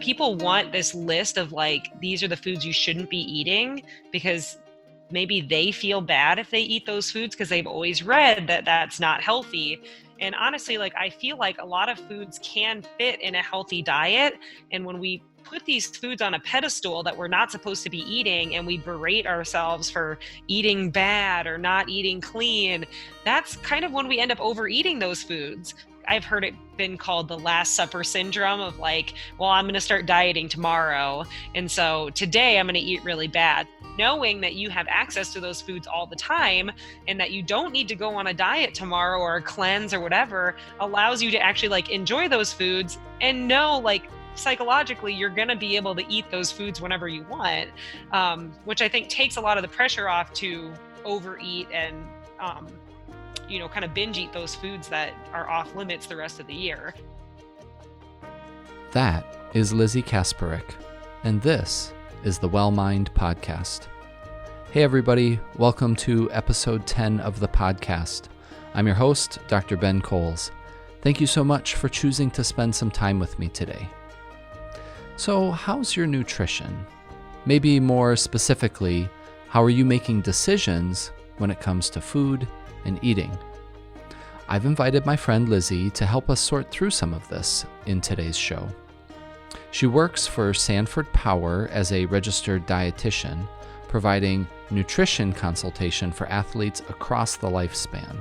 people want this list of like, these are the foods you shouldn't be eating because maybe they feel bad if they eat those foods because they've always read that that's not healthy. And honestly, like, I feel like a lot of foods can fit in a healthy diet. And when we put these foods on a pedestal that we're not supposed to be eating and we berate ourselves for eating bad or not eating clean, that's kind of when we end up overeating those foods. I've heard it been called the Last Supper syndrome of like, well, I'm going to start dieting tomorrow. And so today I'm going to eat really bad. Knowing that you have access to those foods all the time and that you don't need to go on a diet tomorrow or a cleanse or whatever allows you to actually like enjoy those foods and know like psychologically you're going to be able to eat those foods whenever you want, which I think takes a lot of the pressure off to overeat and kind of binge eat those foods that are off limits the rest of the year. That is Lizzie Kasparek, and this is the Well Mind Podcast. Hey everybody, welcome to episode 10 of the podcast. I'm your host, Dr. Ben Coles. Thank you so much for choosing to spend some time with me today. So, how's your nutrition? Maybe more specifically, how are you making decisions when it comes to food and eating? I've invited my friend Lizzie to help us sort through some of this in today's show. She works for Sanford Power as a registered dietitian, providing nutrition consultation for athletes across the lifespan.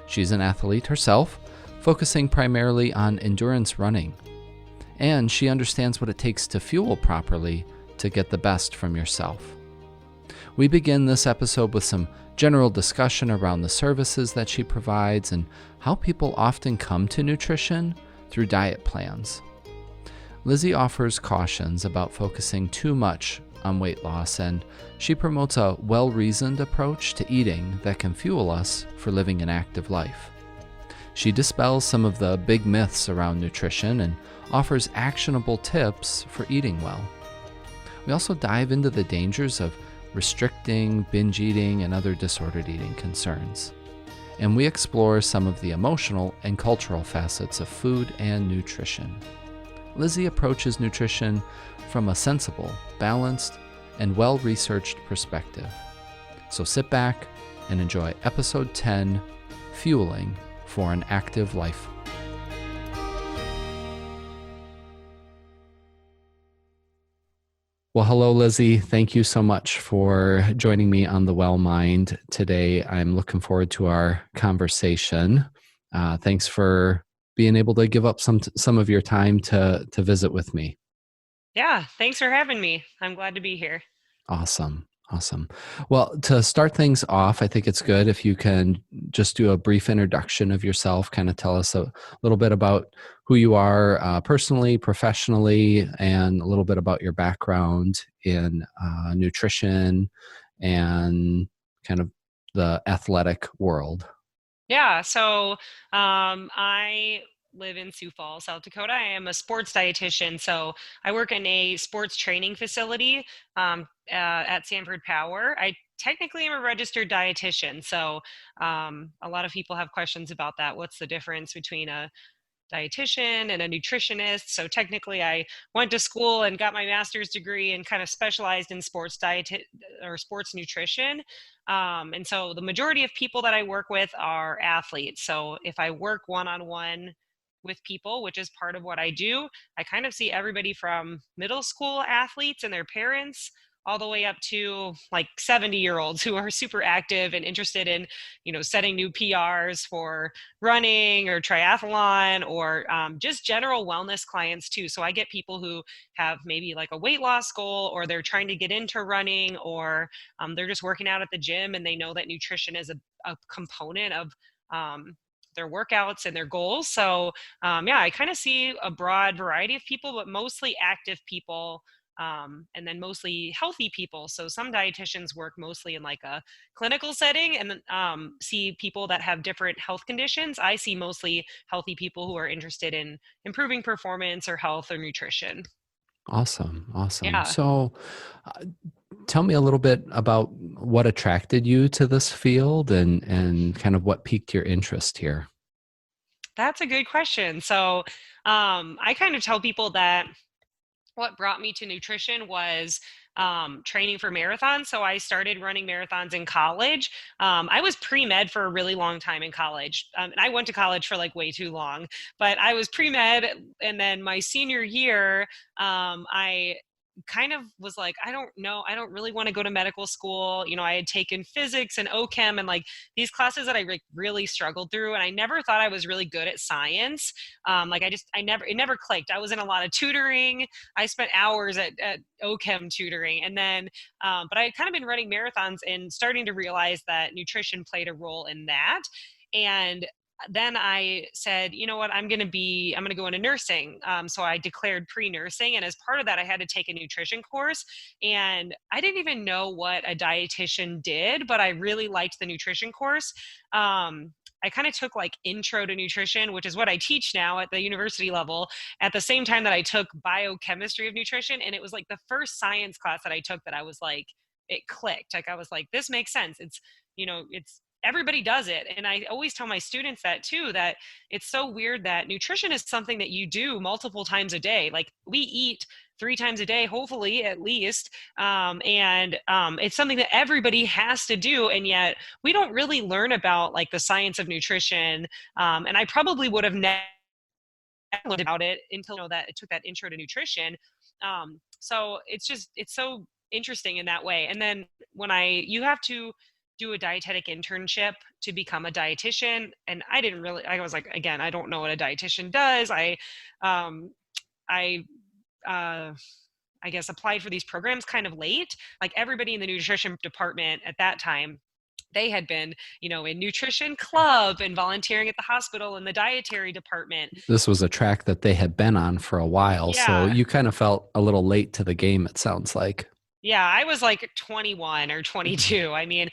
She's an athlete herself, focusing primarily on endurance running. And she understands what it takes to fuel properly to get the best from yourself. We begin this episode with some general discussion around the services that she provides and how people often come to nutrition through diet plans. Lizzie offers cautions about focusing too much on weight loss, and she promotes a well-reasoned approach to eating that can fuel us for living an active life. She dispels some of the big myths around nutrition and offers actionable tips for eating well. We also dive into the dangers of restricting, binge eating, and other disordered eating concerns. And we explore some of the emotional and cultural facets of food and nutrition. Lizzie approaches nutrition from a sensible, balanced, and well-researched perspective. So sit back and enjoy episode 10, Fueling for an Active Life. Well, hello, Lizzie. Thank you so much for joining me on the Well Mind today. I'm looking forward to our conversation. Thanks for being able to give up some of your time to visit with me. Yeah, thanks for having me. I'm glad to be here. Awesome. Well, to start things off, I think it's good if you can just do a brief introduction of yourself, kind of tell us a little bit about who you are personally, professionally, and a little bit about your background in nutrition and kind of the athletic world. Yeah, so I live in Sioux Falls, South Dakota. I am a sports dietitian, so I work in a sports training facility at Sanford Power. I technically am a registered dietitian, so a lot of people have questions about that. What's the difference between a dietitian and a nutritionist? So technically I went to school and got my master's degree and kind of specialized in sports sports nutrition. And so the majority of people that I work with are athletes. So if I work one-on-one with people, which is part of what I do, I kind of see everybody from middle school athletes and their parents all the way up to like 70-year-olds who are super active and interested in, setting new PRs for running or triathlon or just general wellness clients too. So I get people who have maybe like a weight loss goal, or they're trying to get into running, or they're just working out at the gym and they know that nutrition is a component of their workouts and their goals. So I kind of see a broad variety of people, but mostly active people. And then mostly healthy people. So some dietitians work mostly in like a clinical setting and then see people that have different health conditions. I see mostly healthy people who are interested in improving performance or health or nutrition. Awesome. Yeah. So tell me a little bit about what attracted you to this field and kind of what piqued your interest here. That's a good question. So I kind of tell people that what brought me to nutrition was training for marathons. So I started running marathons in college. I was pre-med for a really long time in college. And I went to college for like way too long, but I was pre-med. And then my senior year, I kind of was like, I don't know, I don't really want to go to medical school. I had taken physics and OChem and like these classes that I really struggled through. And I never thought I was really good at science. It never clicked. I was in a lot of tutoring. I spent hours at OChem tutoring. And then, but I had kind of been running marathons and starting to realize that nutrition played a role in that. And then I said, you know what, I'm going to go into nursing. So I declared pre-nursing. And as part of that, I had to take a nutrition course. And I didn't even know what a dietitian did, but I really liked the nutrition course. I kind of took like intro to nutrition, which is what I teach now at the university level, at the same time that I took biochemistry of nutrition. And it was like the first science class that I took that I was like, it clicked. Like I was like, this makes sense. It's everybody does it. And I always tell my students that too, that it's so weird that nutrition is something that you do multiple times a day. Like we eat 3 times a day, hopefully at least. It's something that everybody has to do. And yet we don't really learn about like the science of nutrition. And I probably would have never learned about it until that I took that intro to nutrition. So it's so interesting in that way. And then you have to do a dietetic internship to become a dietitian. And I was like, again, I don't know what a dietitian does. Um, I, uh, I guess applied for these programs kind of late. Like everybody in the nutrition department at that time, they had been, in nutrition club and volunteering at the hospital in the dietary department. This was a track that they had been on for a while, so Yeah. you kind of felt a little late to the game, it sounds like. Yeah, I was like 21 or 22. I mean,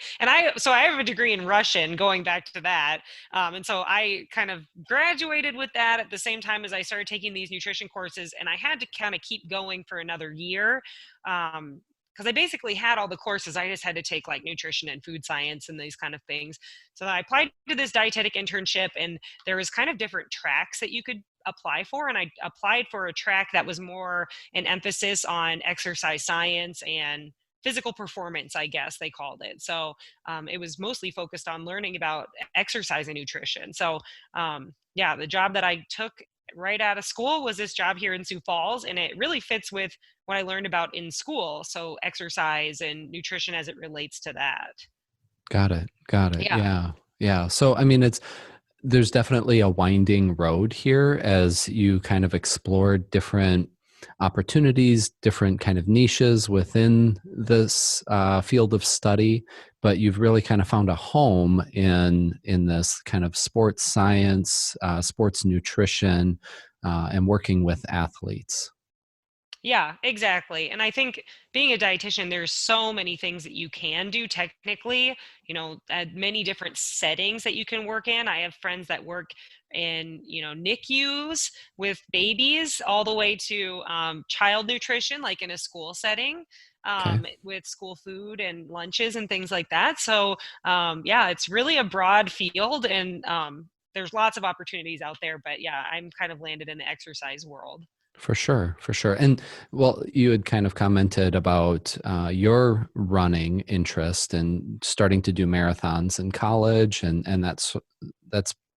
so I have a degree in Russian going back to that. And so I kind of graduated with that at the same time as I started taking these nutrition courses. And I had to kind of keep going for another year. Because I basically had all the courses. I just had to take like nutrition and food science and these kind of things. So I applied to this dietetic internship, and there was kind of different tracks that you could apply for. And I applied for a track that was more an emphasis on exercise science and physical performance, I guess they called it. So it was mostly focused on learning about exercise and nutrition. So yeah, the job that I took right out of school was this job here in Sioux Falls, and it really fits with what I learned about in school. So exercise and nutrition as it relates to that. Got it. Got it. Yeah. Yeah. Yeah. So, I mean, there's definitely a winding road here as you kind of explore different opportunities, different kind of niches within this field of study, but you've really kind of found a home in this kind of sports science, sports nutrition, and working with athletes. Yeah, exactly. And I think being a dietitian, there's so many things that you can do technically, many different settings that you can work in. I have friends that work in, NICUs with babies all the way to child nutrition, like in a school setting, Okay. with school food and lunches and things like that. So, yeah, it's really a broad field, and there's lots of opportunities out there. But yeah, I'm kind of landed in the exercise world. For sure, for sure. And well, you had kind of commented about your running interest and starting to do marathons in college, and that's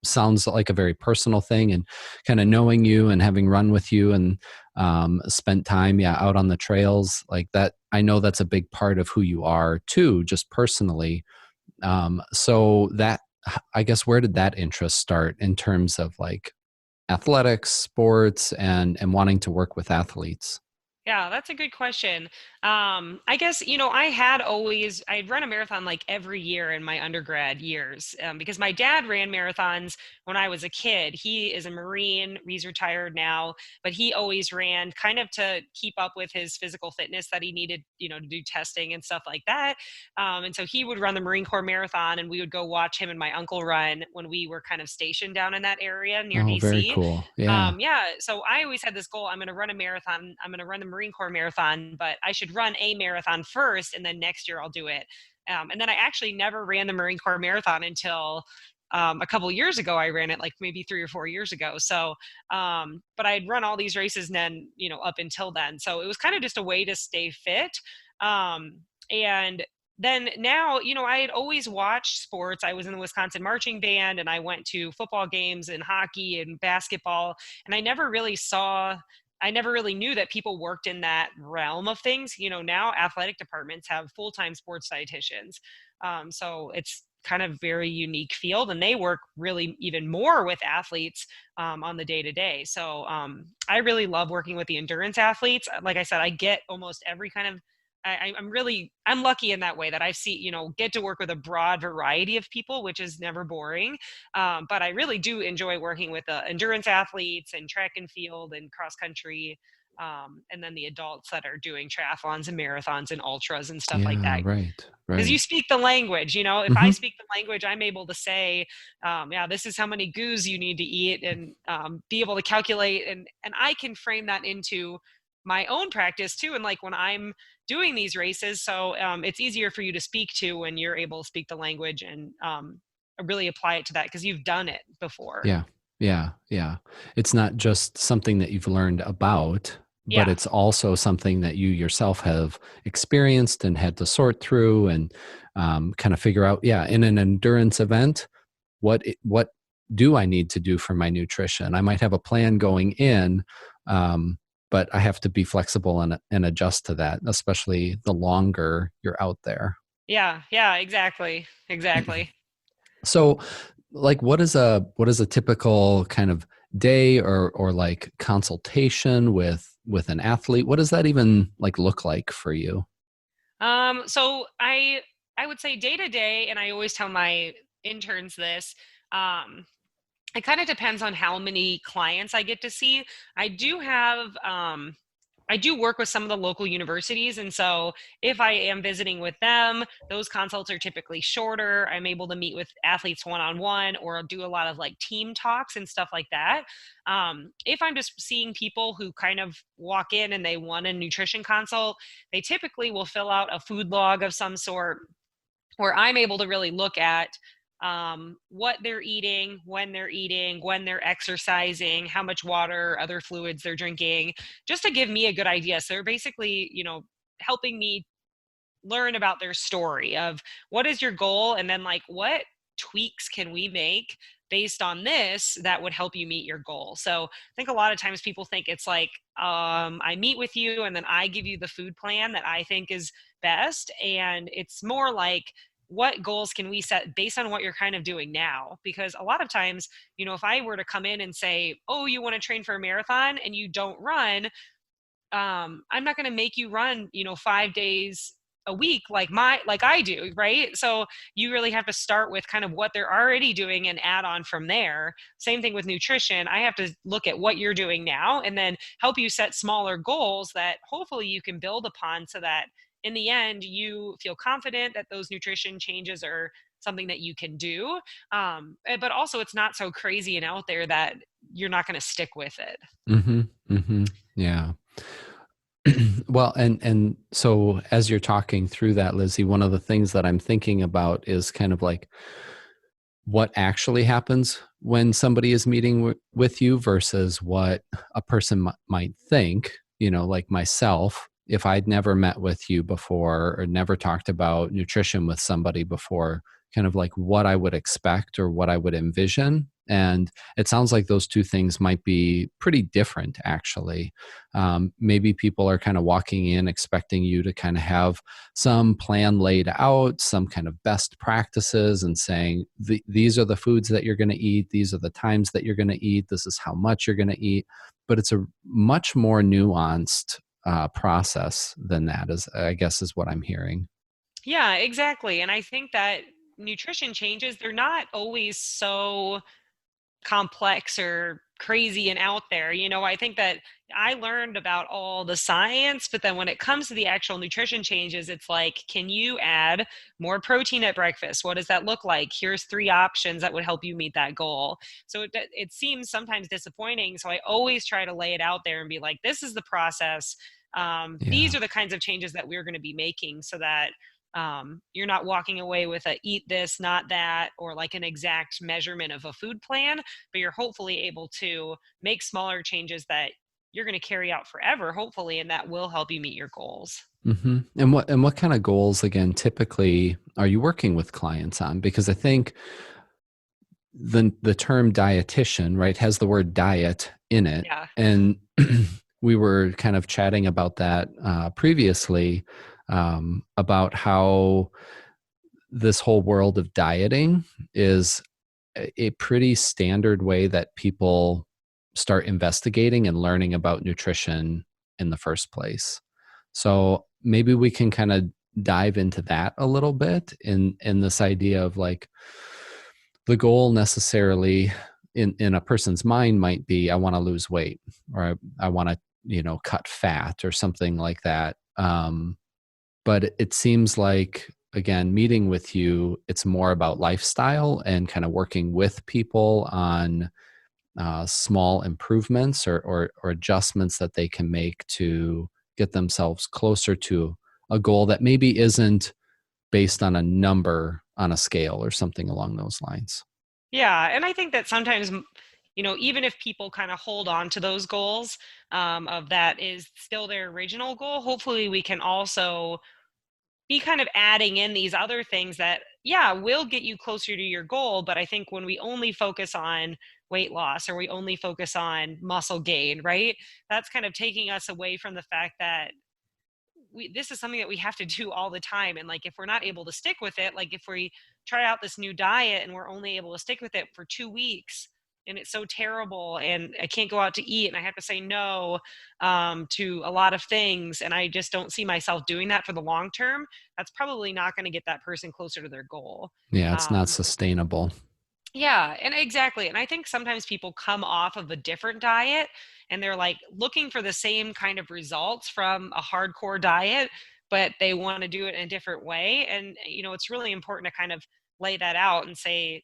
sounds like a very personal thing. And kind of knowing you and having run with you and spent time, yeah, out on the trails like that. I know that's a big part of who you are too, just personally. So that, I guess, where did that interest start in terms of like athletics, sports, and wanting to work with athletes? Yeah, that's a good question. I guess, I'd run a marathon like every year in my undergrad years, because my dad ran marathons when I was a kid. He is a Marine, he's retired now, but he always ran kind of to keep up with his physical fitness that he needed, to do testing and stuff like that. And so he would run the Marine Corps Marathon, and we would go watch him and my uncle run when we were kind of stationed down in that area near Oh, very DC. cool. Yeah. Yeah, so I always had this goal. I'm going to run a marathon. I'm going to run the Marine Corps Marathon, but I should run a marathon first, and then next year I'll do it. And then I actually never ran the Marine Corps Marathon until a couple years ago. I ran it like maybe 3 or 4 years ago. So, but I'd run all these races then, up until then. So it was kind of just a way to stay fit. And then now, I had always watched sports. I was in the Wisconsin marching band, and I went to football games and hockey and basketball. And I never really knew that people worked in that realm of things. Now athletic departments have full-time sports dietitians. So it's kind of very unique field, and they work really even more with athletes on the day to day. So I really love working with the endurance athletes. Like I said, I get almost every kind of I'm lucky in that way that I see, get to work with a broad variety of people, which is never boring. But I really do enjoy working with endurance athletes and track and field and cross country. And then the adults that are doing triathlons and marathons and ultras and stuff like Yeah, that. right, Because you right. speak the language, if I Hmm. speak the language, I'm able to say, yeah, this is how many goos you need to eat, and be able to calculate, and I can frame that into my own practice too. And like when I'm doing these races, so it's easier for you to speak to when you're able to speak the language and really apply it to that because you've done it before. Yeah, yeah, yeah. It's not just something that you've learned about, but Yeah. it's also something that you yourself have experienced and had to sort through and kind of figure out. Yeah, in an endurance event, what do I need to do for my nutrition? I might have a plan going in, but I have to be flexible and adjust to that, especially the longer you're out there. Yeah. Yeah. Exactly. Exactly. So, like, what is a typical kind of day or like consultation with an athlete? What does that even like look like for you? So I would say day to day, and I always tell my interns this. Um, it kind of depends on how many clients I get to see. I do have I do work with some of the local universities, and so if I am visiting with them, those consults are typically shorter. I'm able to meet with athletes one on one, or do a lot of like team talks and stuff like that. If I'm just seeing people who kind of walk in and they want a nutrition consult, they typically will fill out a food log of some sort, where I'm able to really look at what they're eating, when they're exercising, how much water, other fluids they're drinking, just to give me a good idea. So they're basically, helping me learn about their story of what is your goal, and then like what tweaks can we make based on this that would help you meet your goal. So I think a lot of times people think it's like, I meet with you and then I give you the food plan that I think is best, and it's more like, what goals can we set based on what you're kind of doing now? Because a lot of times, if I were to come in and say, oh, you want to train for a marathon and you don't run, I'm not going to make you run, 5 days a week like I do, right? So you really have to start with kind of what they're already doing and add on from there. Same thing with nutrition. I have to look at what you're doing now and then help you set smaller goals that hopefully you can build upon, so that in the end you feel confident that those nutrition changes are something that you can do. But also it's not so crazy and out there that you're not going to stick with it. Mm-hmm. Mm-hmm. Yeah. Well, and so as you're talking through that, Lizzie, one of the things that I'm thinking about is kind of like what actually happens when somebody is meeting with you versus what a person might think. Like myself, if I'd never met with you before or never talked about nutrition with somebody before, kind of like what I would expect or what I would envision. And it sounds like those two things might be pretty different, actually. Maybe people are kind of walking in expecting you to kind of have some plan laid out, some kind of best practices, and saying, these are the foods that you're going to eat, these are the times that you're going to eat, this is how much you're going to eat. But it's a much more nuanced process than that, is I guess is what I'm hearing. Yeah, exactly. And I think that nutrition changes, they're not always so complex or crazy and out there. I think that I learned about all the science, but then when it comes to the actual nutrition changes, it's like, can you add more protein at breakfast? What does that look like? Here's 3 options that would help you meet that goal. So it seems sometimes disappointing. So I always try to lay it out there and be like, this is the process. These Yeah. are the kinds of changes that we're going to be making, so that you're not walking away with a eat this, not that, or like an exact measurement of a food plan, but you're hopefully able to make smaller changes that you're going to carry out forever, hopefully, and that will help you meet your goals. And what kind of goals again typically are you working with clients on? Because I think the term dietitian, right, has the word diet in it, Yeah. and we were kind of chatting about that previously, about how this whole world of dieting is a pretty standard way that people start investigating and learning about nutrition in the first place. So maybe we can kind of dive into that a little bit in this idea of like the goal necessarily in a person's mind might be I want to lose weight, or I want to cut fat or something like that. But it seems like, again, meeting with you, it's more about lifestyle and kind of working with people on small improvements or adjustments that they can make to get themselves closer to a goal that maybe isn't based on a number on a scale or something along those lines. Yeah, and I think that sometimes, even if people kind of hold on to those goals, of that is still their original goal, hopefully we can also be kind of adding in these other things that, yeah, will get you closer to your goal. But I think when we only focus on weight loss or we only focus on muscle gain, right, that's kind of taking us away from the fact that this is something that we have to do all the time. And like if we're not able to stick with it, like if we try out this new diet and we're only able to stick with it for 2 weeks and it's so terrible and I can't go out to eat and I have to say no, to a lot of things, and I just don't see myself doing that for the long term, that's probably not going to get that person closer to their goal. Yeah, it's not um, sustainable. yeah, and exactly. And I think sometimes people come off of a different diet and they're like looking for the same kind of results from a hardcore diet, but they want to do it in a different way. And, it's really important to kind of lay that out and say,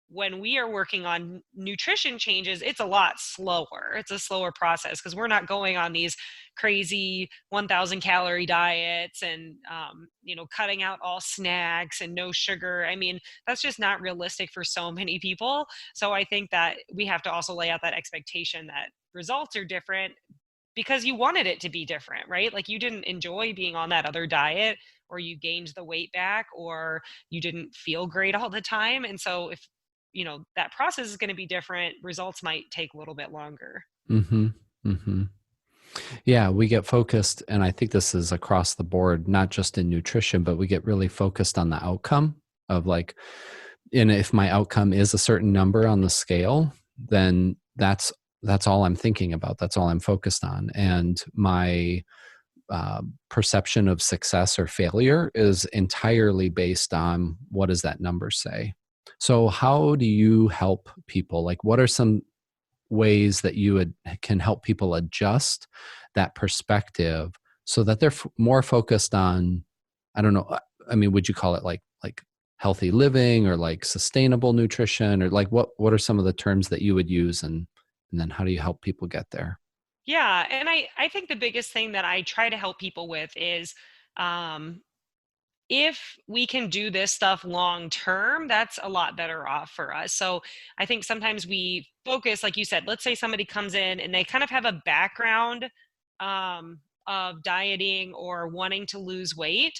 when we are working on nutrition changes, it's a lot slower. It's a slower process because we're not going on these crazy 1,000 calorie diets and, cutting out all snacks and no sugar. I mean, that's just not realistic for so many people. So I think that we have to also lay out that expectation that results are different because you wanted it to be different, right? Like you didn't enjoy being on that other diet, or you gained the weight back, or you didn't feel great all the time. And so if, that process is going to be different, results might take a little bit longer. Mm-hmm. Mm-hmm. Yeah, we get focused, and I think this is across the board, not just in nutrition, but we get really focused on the outcome of like, and if my outcome is a certain number on the scale, then that's all I'm thinking about. That's all I'm focused on, and my perception of success or failure is entirely based on what does that number say. So, how do you help people? Like, what are some ways that can help people adjust that perspective so that they're more focused on, I don't know, I mean, would you call it like healthy living or like sustainable nutrition, or like what are some of the terms that you would use, and then how do you help people get there? Yeah, and I think the biggest thing that I try to help people with is, um, if we can do this stuff long term, that's a lot better off for us. So I think sometimes we focus, like you said, let's say somebody comes in and they kind of have a background, of dieting or wanting to lose weight.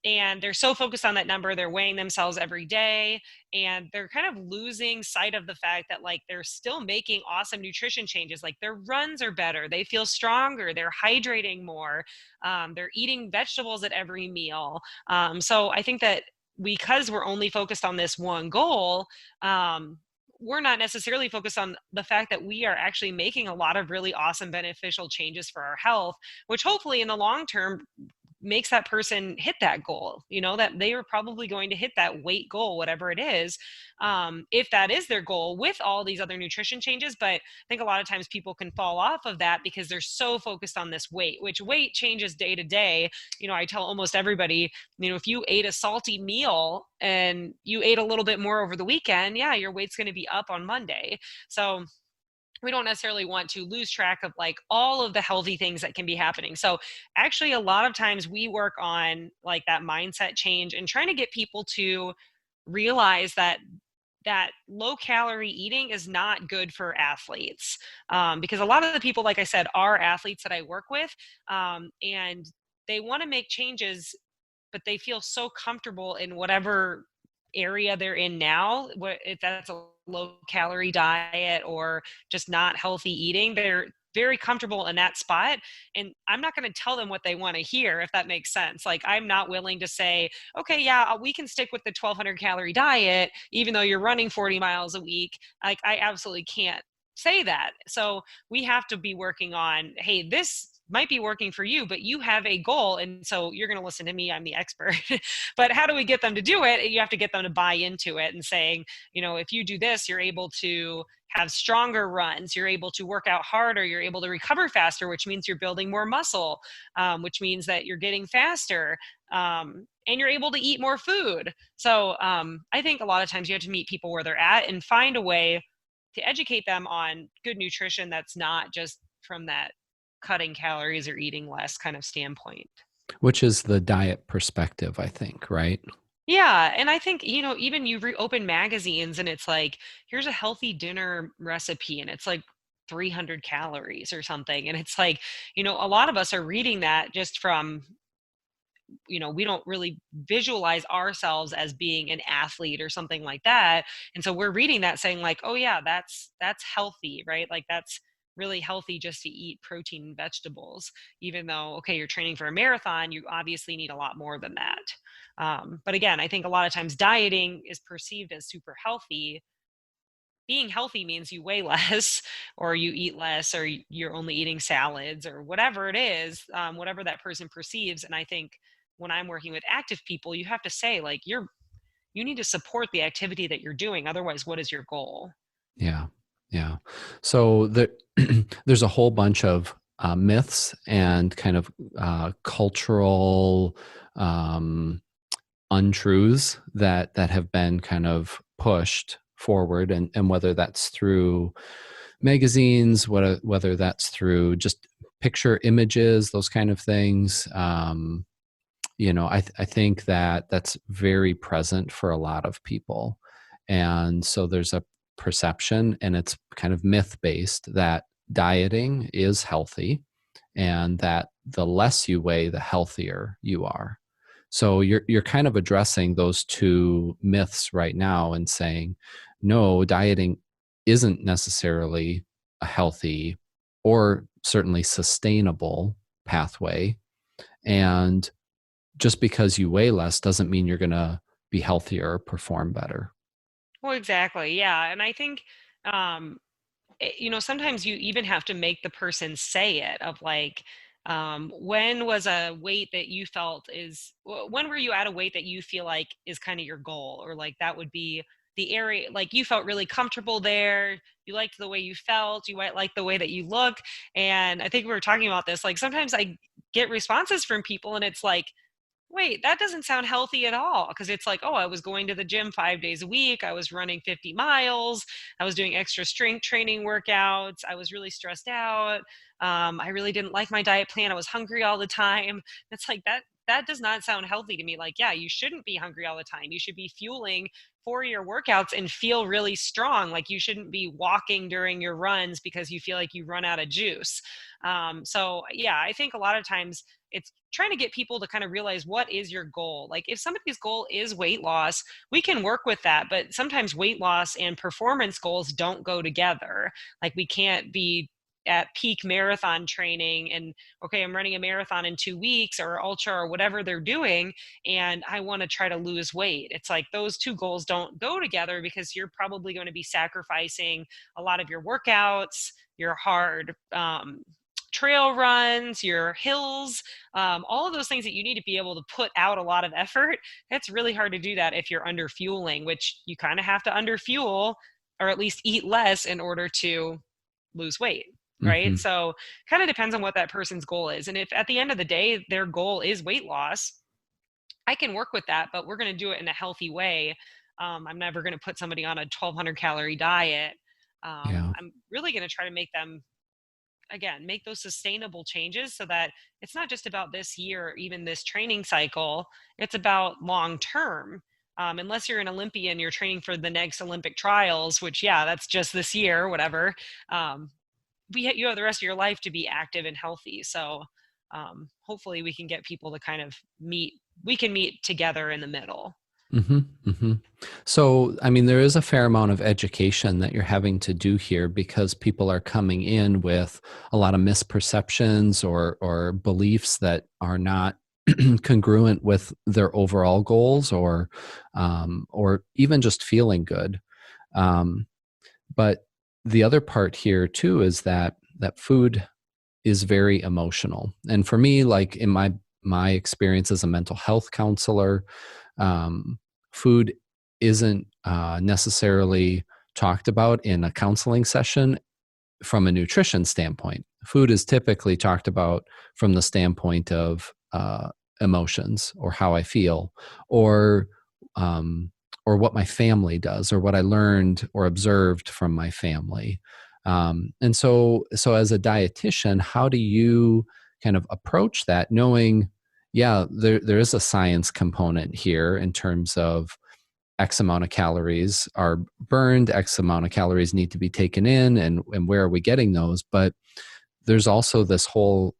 And they're so focused on that number, they're weighing themselves every day, and they're kind of losing sight of the fact that, like, they're still making awesome nutrition changes. Like, their runs are better, they feel stronger, they're hydrating more, they're eating vegetables at every meal. So I think that because we're only focused on this one goal, we're not necessarily focused on the fact that we are actually making a lot of really awesome beneficial changes for our health, which hopefully in the long term makes that person hit that goal, that they are probably going to hit that weight goal, whatever it is, if that is their goal with all these other nutrition changes. But I think a lot of times people can fall off of that because they're so focused on this weight, which weight changes day to day. I tell almost everybody, if you ate a salty meal and you ate a little bit more over the weekend, yeah, your weight's going to be up on Monday. So we don't necessarily want to lose track of like all of the healthy things that can be happening. So actually a lot of times we work on like that mindset change and trying to get people to realize that low calorie eating is not good for athletes, because a lot of the people, like I said, are athletes that I work with, and they want to make changes, but they feel so comfortable in whatever area they're in now, if that's a low calorie diet or just not healthy eating, they're very comfortable in that spot. And I'm not going to tell them what they want to hear, if that makes sense. Like, I'm not willing to say, okay, yeah, we can stick with the 1200 calorie diet even though you're running 40 miles a week. Like, I absolutely can't say that. So we have to be working on, hey, this might be working for you, but you have a goal. And so you're going to listen to me. I'm the expert. But how do we get them to do it? You have to get them to buy into it and saying, if you do this, you're able to have stronger runs, you're able to work out harder, you're able to recover faster, which means you're building more muscle, which means that you're getting faster, and you're able to eat more food. So I think a lot of times you have to meet people where they're at and find a way to educate them on good nutrition that's not just from that cutting calories or eating less kind of standpoint. Which is the diet perspective, I think, right? Yeah, and I think, even you open magazines and it's like, here's a healthy dinner recipe and it's like 300 calories or something. And it's like, a lot of us are reading that just from, we don't really visualize ourselves as being an athlete or something like that. And so we're reading that saying like, oh yeah, that's healthy, right? Like, that's really healthy just to eat protein and vegetables, even though, okay, you're training for a marathon, you obviously need a lot more than that. But again, I think a lot of times dieting is perceived as super healthy. Being healthy means you weigh less or you eat less or you're only eating salads or whatever it is, whatever that person perceives. And I think when I'm working with active people, you have to say like, you need to support the activity that you're doing, otherwise what is your goal? Yeah. Yeah. So there's a whole bunch of myths and kind of cultural um, untruths that have been kind of pushed forward, and whether that's through magazines, whether that's through just picture images, those kind of things. I think that that's very present for a lot of people. And so there's a perception, and it's kind of myth based, that dieting is healthy and that the less you weigh, the healthier you are. So you're kind of addressing those two myths right now and saying, no, dieting isn't necessarily a healthy or certainly sustainable pathway. And just because you weigh less doesn't mean you're going to be healthier or perform better. Well, exactly. Yeah. And I think, um, sometimes you even have to make the person say it, of like, when was a weight that you felt when were you at a weight that you feel like is kind of your goal, or like that would be the area, like you felt really comfortable there, you liked the way you felt, you might like the way that you look. And I think we were talking about this, like sometimes I get responses from people and it's like, wait, that doesn't sound healthy at all. Because it's like, oh, I was going to the gym 5 days a week. I was running 50 miles. I was doing extra strength training workouts. I was really stressed out. I really didn't like my diet plan. I was hungry all the time. It's like that does not sound healthy to me. Like, yeah, you shouldn't be hungry all the time. You should be fueling for your workouts and feel really strong. Like, you shouldn't be walking during your runs because you feel like you run out of juice. So yeah, I think a lot of times it's trying to get people to kind of realize, what is your goal? Like, if somebody's goal is weight loss, we can work with that. But sometimes weight loss and performance goals don't go together. Like, we can't be at peak marathon training and, okay, I'm running a marathon in 2 weeks or ultra or whatever they're doing, and I want to try to lose weight. It's like those two goals don't go together, because you're probably going to be sacrificing a lot of your workouts, your hard trail runs, your hills, all of those things that you need to be able to put out a lot of effort. It's really hard to do that if you're under fueling, which you kind of have to under fuel or at least eat less in order to lose weight. Right. Mm-hmm. So kind of depends on what that person's goal is. And if at the end of the day, their goal is weight loss, I can work with that, but we're going to do it in a healthy way. I'm never going to put somebody on a 1200 calorie diet. Yeah. I'm really going to try to make them, again, make those sustainable changes so that it's not just about this year or even this training cycle. It's about long term. Unless you're an Olympian, you're training for the next Olympic trials, which, yeah, that's just this year, whatever. Um, you have the rest of your life to be active and healthy. So hopefully we can get people to kind of we can meet together in the middle. hmm hmm So, I mean, there is a fair amount of education that you're having to do here because people are coming in with a lot of misperceptions or beliefs that are not congruent with their overall goals or even just feeling good. Um, but the other part here too is that food is very emotional. And for me, like in my experience as a mental health counselor, um, food isn't necessarily talked about in a counseling session from a nutrition standpoint. Food is typically talked about from the standpoint of emotions or how I feel, or um, or what my family does, or what I learned or observed from my family. And so as a dietitian, how do you kind of approach that, knowing, yeah, there is a science component here in terms of X amount of calories are burned, X amount of calories need to be taken in, and where are we getting those? But there's also this whole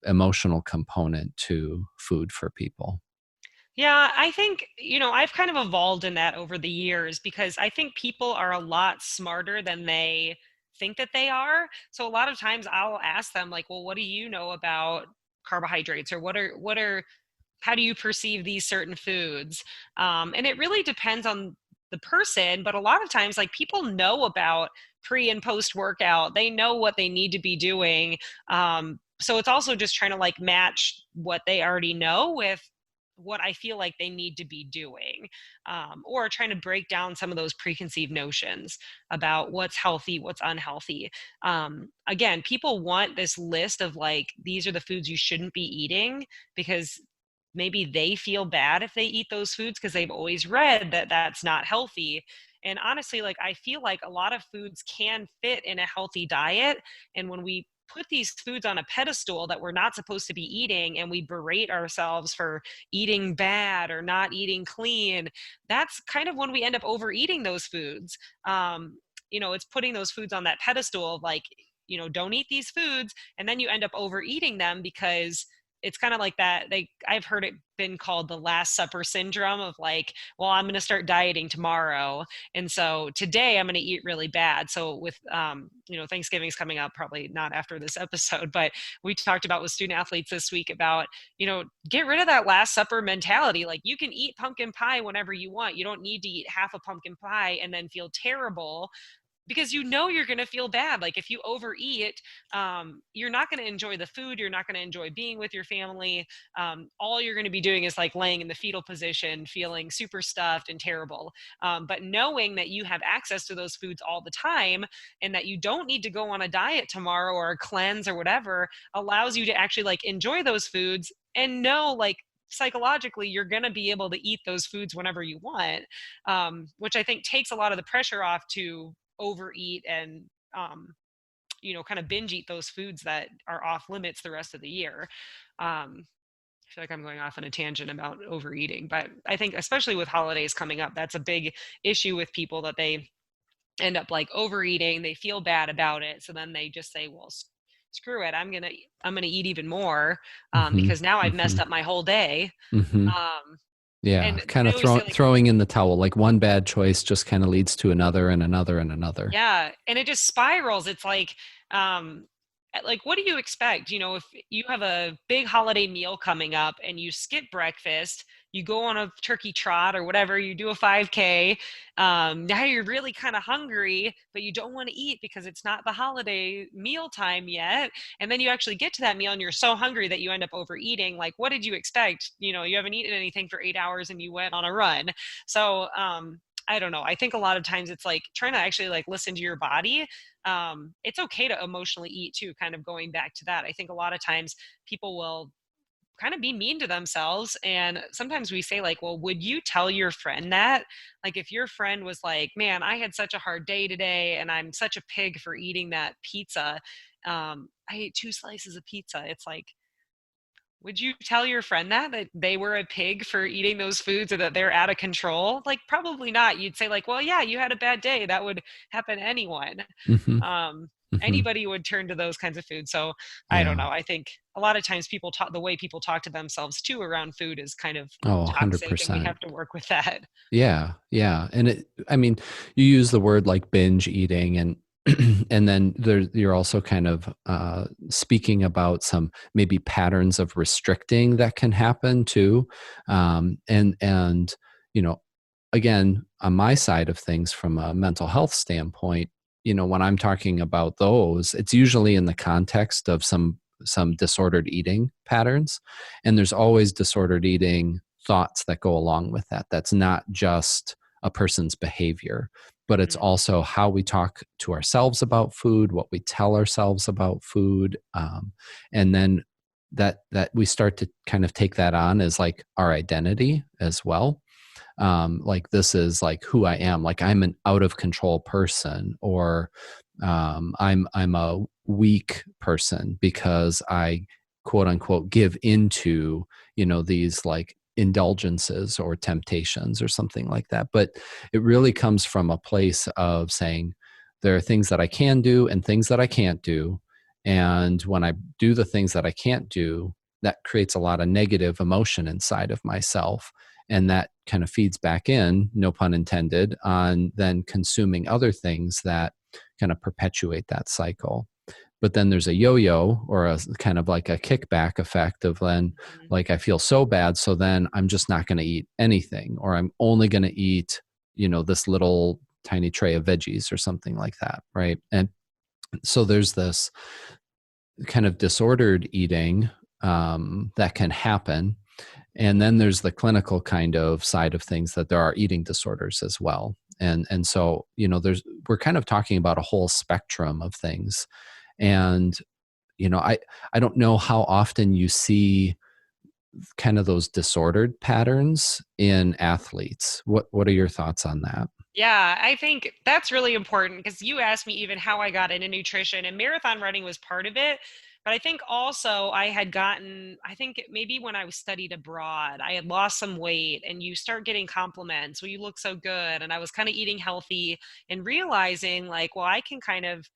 emotional component to food for people. Yeah, I think, I've kind of evolved in that over the years because I think people are a lot smarter than they think that they are. So a lot of times I'll ask them like, well, what do you know about carbohydrates, or how do you perceive these certain foods? And it really depends on the person, but a lot of times, like, people know about pre and post workout, they know what they need to be doing. So it's also just trying to like match what they already know with what I feel like they need to be doing, or trying to break down some of those preconceived notions about what's healthy, what's unhealthy. Again, people want this list of like, these are the foods you shouldn't be eating because maybe they feel bad if they eat those foods because they've always read that that's not healthy. And honestly, like, I feel like a lot of foods can fit in a healthy diet. And when we put these foods on a pedestal that we're not supposed to be eating and we berate ourselves for eating bad or not eating clean, that's kind of when we end up overeating those foods. It's putting those foods on that pedestal of like, don't eat these foods, and then you end up overeating them because it's kind of like that. I've heard it been called the last supper syndrome of like, well, I'm going to start dieting tomorrow, and so today I'm going to eat really bad. So with Thanksgiving's coming up, probably not after this episode, but we talked about with student athletes this week about, get rid of that last supper mentality. Like, you can eat pumpkin pie whenever you want. You don't need to eat half a pumpkin pie and then feel terrible because you're going to feel bad. Like, if you overeat, you're not going to enjoy the food, you're not going to enjoy being with your family. All you're going to be doing is like laying in the fetal position feeling super stuffed and terrible. But knowing that you have access to those foods all the time and that you don't need to go on a diet tomorrow or a cleanse or whatever allows you to actually like enjoy those foods and know, like, psychologically you're going to be able to eat those foods whenever you want, which I think takes a lot of the pressure off to overeat and kind of binge eat those foods that are off limits the rest of the year. I feel like I'm going off on a tangent about overeating, but I think especially with holidays coming up, that's a big issue with people, that they end up like overeating, they feel bad about it, so then they just say, well, screw it, I'm gonna eat even more, hmm because now I've hmm messed up my whole day. hmm um, Yeah, and kind they of always say like, throwing in the towel. Like one bad choice just kind of leads to another and another and another. yeah, and it just spirals. It's um, like, what do you expect? If you have a big holiday meal coming up and you skip breakfast, you go on a turkey trot or whatever, you do a 5K. Now you're really kind of hungry, but you don't want to eat because it's not the holiday meal time yet. And then you actually get to that meal and you're so hungry that you end up overeating. Like, what did you expect? You haven't eaten anything for 8 hours and you went on a run. So, I don't know. I think a lot of times it's like trying to actually like listen to your body. It's okay to emotionally eat too, kind of going back to that. I think a lot of times people will kind of be mean to themselves. And sometimes we say like, well, would you tell your friend that? Like if your friend was like, man, I had such a hard day today and I'm such a pig for eating that pizza. I ate 2 slices of pizza. It's like, would you tell your friend that they were a pig for eating those foods or that they're out of control? Like probably not. You'd say like, well, yeah, you had a bad day. That would happen to anyone. Hmm. Hmm. Anybody would turn to those kinds of foods. So I don't Yeah. know. I think a lot of times people talk, the way people talk to themselves too around food is kind of Oh, toxic, and we 100%. have to work with that. Yeah, yeah. And I mean, you use the word like binge eating, and and then you're also kind of speaking about some maybe patterns of restricting that can happen too. And you know, again, on my side of things from a mental health standpoint, when I'm talking about those, it's usually in the context of some disordered eating patterns, and there's always disordered eating thoughts that go along with that. That's not just a person's behavior, but it's Mhm. also how we talk to ourselves about food, what we tell ourselves about food, and then that we start to kind of take that on as like our identity as well. Like this is like who I am. Like I'm an out of control person, or I'm a weak person because I quote unquote give into these like indulgences or temptations or something like that. But it really comes from a place of saying there are things that I can do and things that I can't do. And when I do the things that I can't do, that creates a lot of negative emotion inside of myself, and that kind of feeds back in, no pun intended, on then consuming other things that kind of perpetuate that cycle. But then there's a yo-yo, or a kind of like a kickback effect of then, Mhm. like I feel so bad, so then I'm just not going to eat anything, or I'm only going to eat this little tiny tray of veggies or something like that, right? And so there's this kind of disordered eating that can happen. And then there's the clinical kind of side of things, that there are eating disorders as well. And so, we're kind of talking about a whole spectrum of things. And, I don't know how often you see kind of those disordered patterns in athletes. What are your thoughts on that? Yeah, I think that's really important because you asked me even how I got into nutrition, and marathon running was part of it. But I think also I had gotten, I think maybe when I was studied abroad, I had lost some weight, and you start getting compliments. Well, you look so good. And I was kind of eating healthy and realizing like, well, I can kind of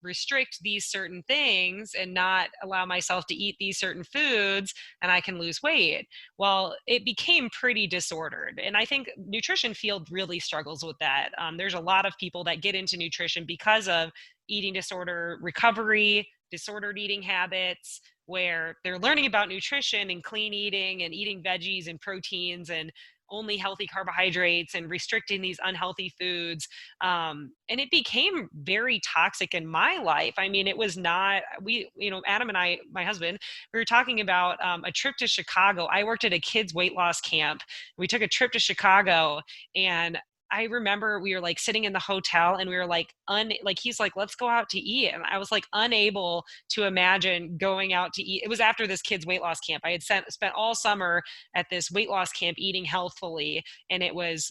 restrict these certain things and not allow myself to eat these certain foods, and I can lose weight. Well, it became pretty disordered, and I think nutrition field really struggles with that. There's a lot of people that get into nutrition because of eating disorder recovery, disordered eating habits, where they're learning about nutrition and clean eating and eating veggies and proteins and only healthy carbohydrates and restricting these unhealthy foods. And it became very toxic in my life. I mean, it was not, Adam and I, my husband, we were talking about a trip to Chicago. I worked at a kids weight loss camp. We took a trip to Chicago, and I remember we were like sitting in the hotel, and we were like like he's like, let's go out to eat, and I was like unable to imagine going out to eat. It was after this kids weight loss camp. I had spent all summer at this weight loss camp eating healthfully, and it was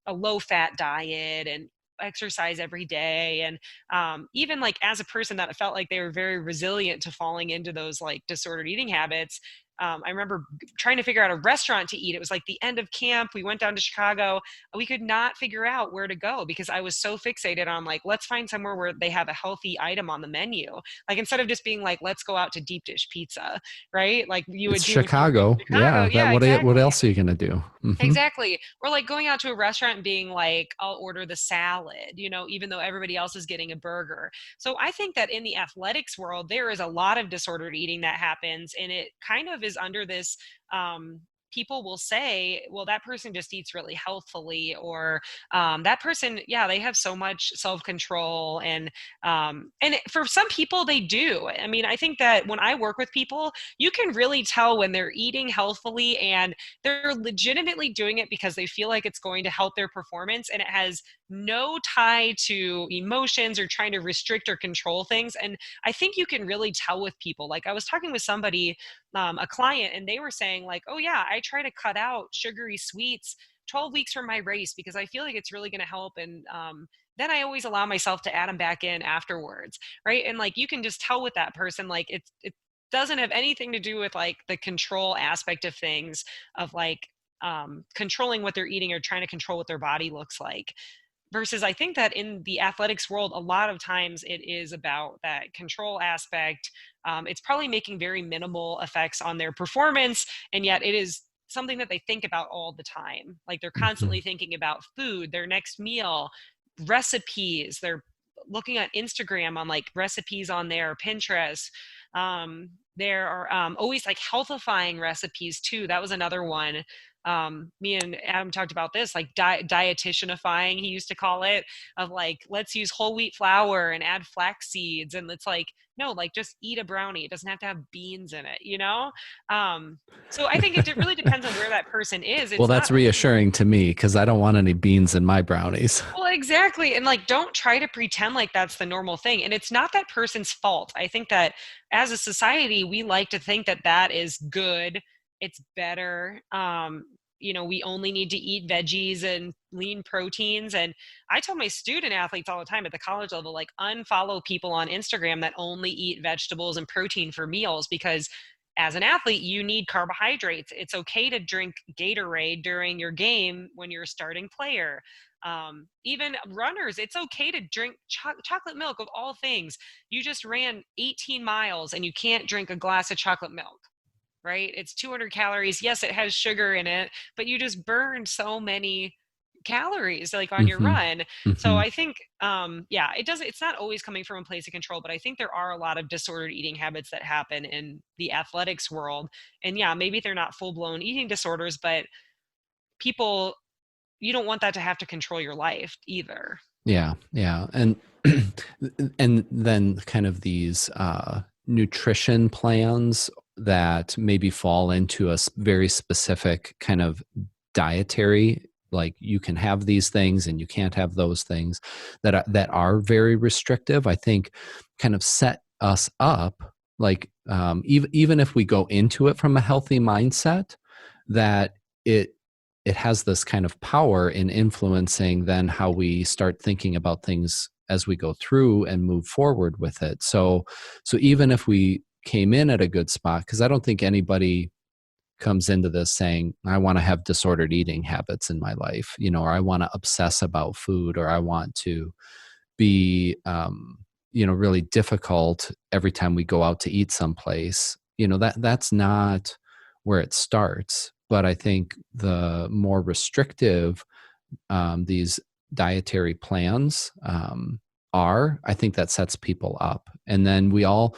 a low fat diet and exercise every day. And even like as a person that felt like they were very resilient to falling into those like disordered eating habits, I remember trying to figure out a restaurant to eat. It was like the end of camp. We went down to Chicago. We could not figure out where to go because I was so fixated on like, let's find somewhere where they have a healthy item on the menu. Like instead of just being like, let's go out to deep dish pizza, right? Like you It's would do if you were in Chicago. Chicago. Yeah. That Yeah, what exactly. else are you going to do? Hmm. Exactly. Or like going out to a restaurant and being like, I'll order the salad, even though everybody else is getting a burger. So I think that in the athletics world, there is a lot of disordered eating that happens. And it kind of is under this, people will say, well, that person just eats really healthfully, or that person, yeah, they have so much self control. And for some people, they do. I mean, I think that when I work with people, you can really tell when they're eating healthfully and they're legitimately doing it because they feel like it's going to help their performance, and it has no tie to emotions or trying to restrict or control things. And I think you can really tell with people. Like I was talking with somebody, a client, and they were saying like, oh yeah, I try to cut out sugary sweets 12 weeks from my race because I feel like it's really going to help. And then I always allow myself to add them back in afterwards. Right. And like you can just tell with that person, like it doesn't have anything to do with like the control aspect of things, of like controlling what they're eating or trying to control what their body looks like. Versus I think that in the athletics world, a lot of times it is about that control aspect. It's probably making very minimal effects on their performance, and yet it is something that they think about all the time. Like they're Hmm. constantly thinking about food, their next meal, recipes. They're looking at Instagram on like recipes on there, Pinterest. There are always like healthifying recipes too. That was another one. Me and Adam talked about this, like dietitianifying, he used to call it, of like, let's use whole wheat flour and add flax seeds. And it's like, no, like just eat a brownie. It doesn't have to have beans in it, you know? So I think it really depends on where that person is. Well, It's that's not. reassuring to me because I don't want any beans in my brownies. Well, exactly. And like, don't try to pretend like that's the normal thing. And it's not that person's fault. I think that as a society, we like to think that that is good, it's better. We only need to eat veggies and lean proteins. And I tell my student athletes all the time at the college level, like, unfollow people on Instagram that only eat vegetables and protein for meals, because as an athlete, you need carbohydrates. It's okay to drink Gatorade during your game when you're a starting player. Even runners, it's okay to drink chocolate milk, of all things. You just ran 18 miles and you can't drink a glass of chocolate milk, right? It's 200 calories. Yes, it has sugar in it, but you just burned so many calories like on your Hmm. run. So Hmm. I think yeah, it's not always coming from a place of control, but I think there are a lot of disordered eating habits that happen in the athletics world. And yeah, maybe they're not full-blown eating disorders, but people, you don't want that to have to control your life either. Yeah, yeah, and and then kind of these nutrition plans that maybe fall into a very specific kind of dietary, like you can have these things and you can't have those things, that are very restrictive. I think kind of set us up, like even if we go into it from a healthy mindset, that it has this kind of power in influencing then how we start thinking about things as we go through and move forward with it. So even if we came in at a good spot, because I don't think anybody comes into this saying, I want to have disordered eating habits in my life, or I want to obsess about food, or I want to be really difficult every time we go out to eat someplace. That's not where it starts. But I think the more restrictive these dietary plans are, I think that sets people up. And then we all,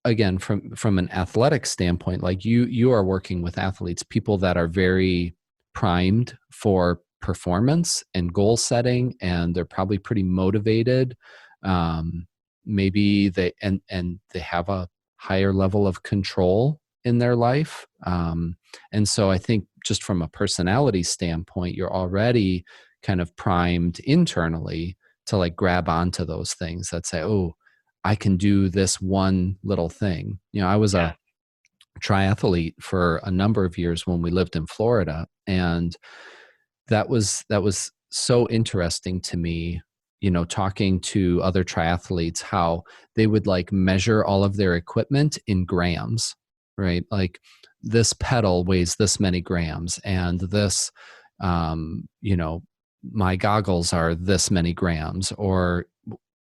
again, from an athletic standpoint, like you are working with athletes, people that are very primed for performance and goal setting, and they're probably pretty motivated. um, Maybe they they have a higher level of control in their life. And so I think just from a personality standpoint, you're already kind of primed internally to like grab onto those things that say, oh, I can do this one little thing. I was Yeah. a triathlete for a number of years when we lived in Florida, and that was so interesting to me, talking to other triathletes, how they would like measure all of their equipment in grams, right? Like this pedal weighs this many grams, and this, um, you know, my goggles are this many grams, or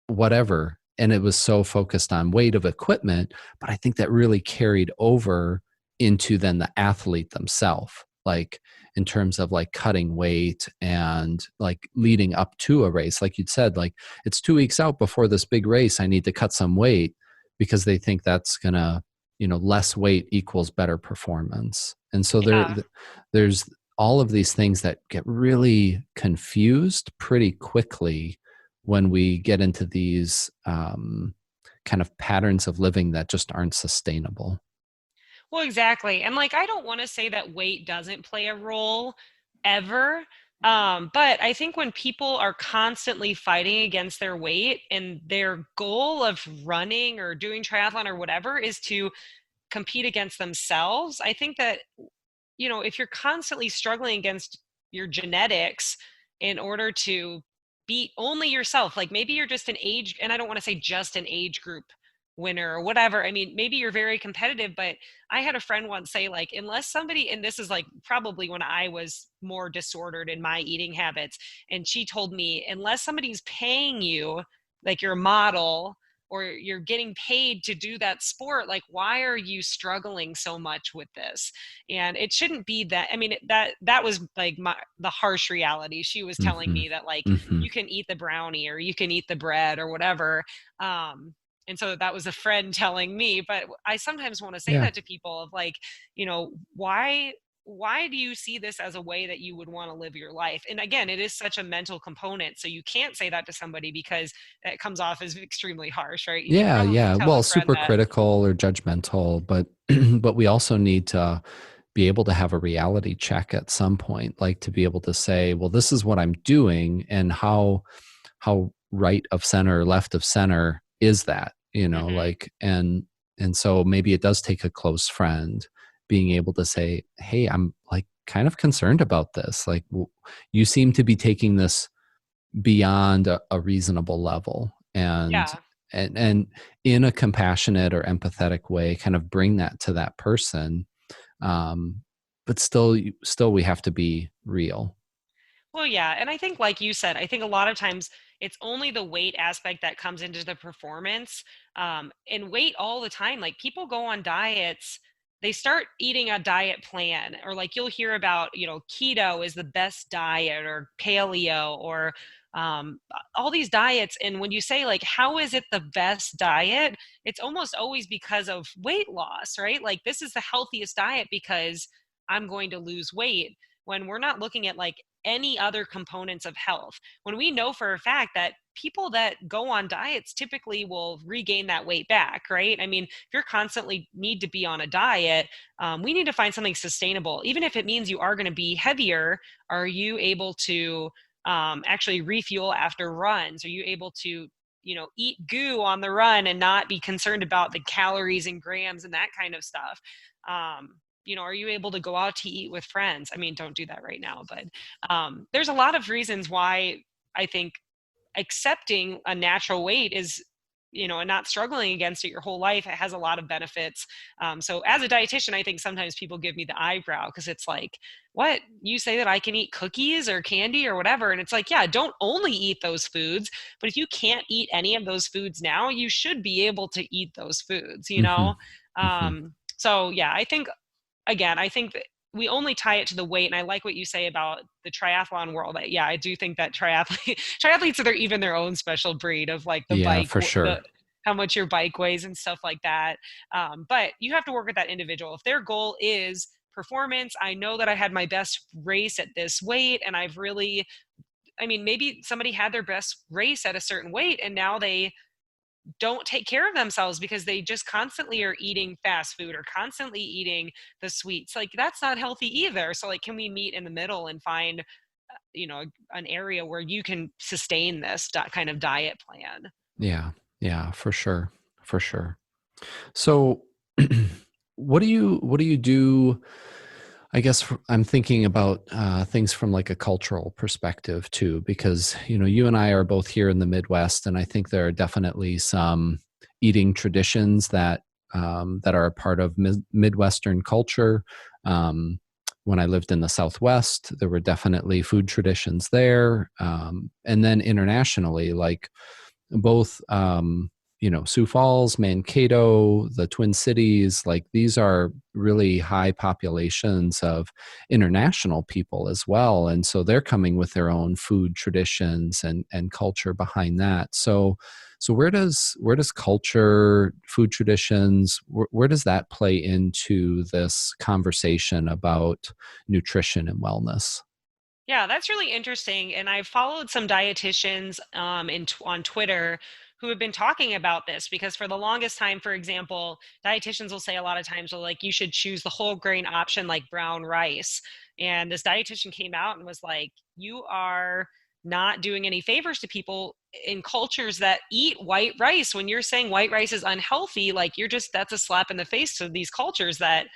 whatever. And it was so focused on weight of equipment, but I think that really carried over into then the athlete themselves, like in terms of like cutting weight and like leading up to a race. Like you'd said, like it's 2 weeks out before this big race, I need to cut some weight, because they think that's gonna, less weight equals better performance. And so Yeah. there's all of these things that get really confused pretty quickly when we get into these kind of patterns of living that just aren't sustainable. Well, exactly. And like, I don't want to say that weight doesn't play a role ever, But I think when people are constantly fighting against their weight and their goal of running or doing triathlon or whatever is to compete against themselves, I think that, if you're constantly struggling against your genetics in order to beat only yourself, like maybe you're just an age, and I don't want to say just an age group winner or whatever. I mean, maybe you're very competitive, but I had a friend once say, like, unless somebody, and this is like probably when I was more disordered in my eating habits, and she told me, unless somebody's paying you, like your model, or you're getting paid to do that sport, like why are you struggling so much with this? And it shouldn't be that. I mean, that was like the harsh reality. She was telling Hmm. me that, like, Hmm. you can eat the brownie or you can eat the bread or whatever. And so that was a friend telling me, but I sometimes want to say Yeah. that to people of, like, why do you see this as a way that you would want to live your life? And again, it is such a mental component, so you can't say that to somebody because that comes off as extremely harsh, right? You could Yeah, probably yeah. tell a Well, friend super that. critical or judgmental, but but we also need to be able to have a reality check at some point, like to be able to say, well, this is what I'm doing, and how right of center, left of center is that, Mhm. like, and so maybe it does take a close friend being able to say, hey, I'm like kind of concerned about this. Like, you seem to be taking this beyond a reasonable level, and Yeah. and in a compassionate or empathetic way kind of bring that to that person, um but still we have to be real. Well, yeah. And I think, like you said, I think a lot of times it's only the weight aspect that comes into the performance. And weight all the time. Like, people go on diets, they start eating a diet plan, or like you'll hear about, keto is the best diet, or paleo, or all these diets. And when you say, like, how is it the best diet? It's almost always because of weight loss, right? Like, this is the healthiest diet because I'm going to lose weight, when we're not looking at like any other components of health. When we know for a fact that people that go on diets typically will regain that weight back, right? I mean, if you're constantly need to be on a diet, we need to find something sustainable. Even if it means you are going to be heavier, are you able to actually refuel after runs? Are you able to, eat goo on the run and not be concerned about the calories and grams and that kind of stuff? Are you able to go out to eat with friends? I mean, don't do that right now, but there's a lot of reasons why I think accepting a natural weight is, and not struggling against it your whole life, it has a lot of benefits. So as a dietitian, I think sometimes people give me the eyebrow because it's like, what, you say that I can eat cookies or candy or whatever? And it's like, yeah, don't only eat those foods, but if you can't eat any of those foods now, you should be able to eat those foods, Hmm. Hmm. so yeah, I think, again, I think that we only tie it to the weight. And I like what you say about the triathlon world. Yeah, I do think that triathletes are even their own special breed of, like, the Yeah, bike, for the sure. how much your bike weighs and stuff like that. But you have to work with that individual. If their goal is performance, I know that I had my best race at this weight, and I've really, I mean, maybe somebody had their best race at a certain weight, and now they don't take care of themselves because they just constantly are eating fast food or constantly eating the sweets. Like, that's not healthy either. So, like, can we meet in the middle and find, an area where you can sustain this kind of diet plan? Yeah, yeah, for sure, for sure. So what do you do? I guess I'm thinking about things from like a cultural perspective too, because you and I are both here in the Midwest, and I think there are definitely some eating traditions that are a part of Midwestern culture. Um, when I lived in the Southwest, there were definitely food traditions there, and then internationally, like both Sioux Falls, Mankato, the Twin Cities, like these are really high populations of international people as well, and so they're coming with their own food traditions and culture behind that. So where does culture, food traditions, where does that play into this conversation about nutrition and wellness? Yeah, that's really interesting. And I followed some dietitians on Twitter who have been talking about this, because for the longest time, for example, dietitians will say a lot of times, well, like, you should choose the whole grain option like brown rice. And this dietitian came out and was like, you are not doing any favors to people in cultures that eat white rice. When you're saying white rice is unhealthy, like, you're just, that's a slap in the face to these cultures that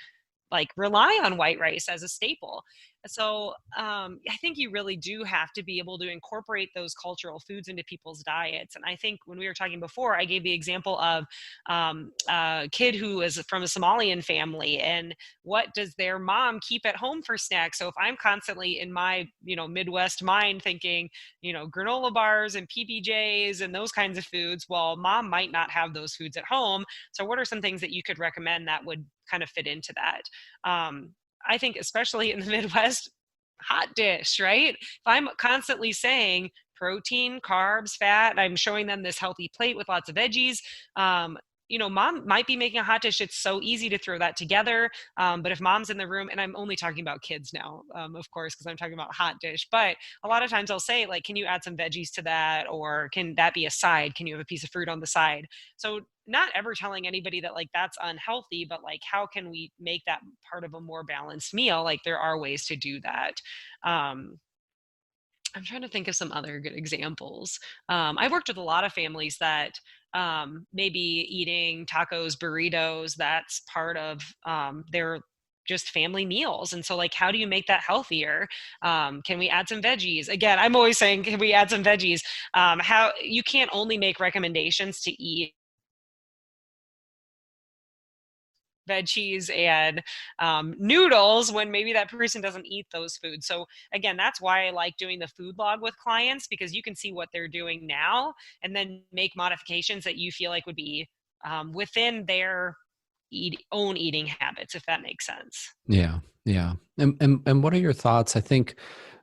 like rely on white rice as a staple. So I think you really do have to be able to incorporate those cultural foods into people's diets. And I think when we were talking before, I gave the example of a kid who is from a Somalian family, and what does their mom keep at home for snacks? So if I'm constantly in my, Midwest mind thinking, granola bars and PBJs and those kinds of foods, well, mom might not have those foods at home. So what are some things that you could recommend that would kind of fit into that? um, I think especially in the Midwest, hot dish, right? If I'm constantly saying protein, carbs, fat, I'm showing them this healthy plate with lots of veggies. Um, Mom might be making a hot dish. It's so easy to throw that together. But if mom's in the room, and I'm only talking about kids now, of course, because I'm talking about hot dish, but a lot of times I'll say, like, can you add some veggies to that? Or can that be a side? Can you have a piece of fruit on the side? So not ever telling anybody that like that's unhealthy, but like, how can we make that part of a more balanced meal? Like, there are ways to do that. um, I'm trying to think of some other good examples. I've worked with a lot of families that maybe eating tacos, burritos, that's part of their just family meals. And so, like, how do you make that healthier? Can we add some veggies? Again, I'm always saying, can we add some veggies? How you can't only make recommendations to eat veggies and noodles when maybe that person doesn't eat those foods. So again, that's why I like doing the food log with clients, because you can see what they're doing now and then make modifications that you feel like would be within their own eating habits, if that makes sense. Yeah, yeah. And what are your thoughts? I think,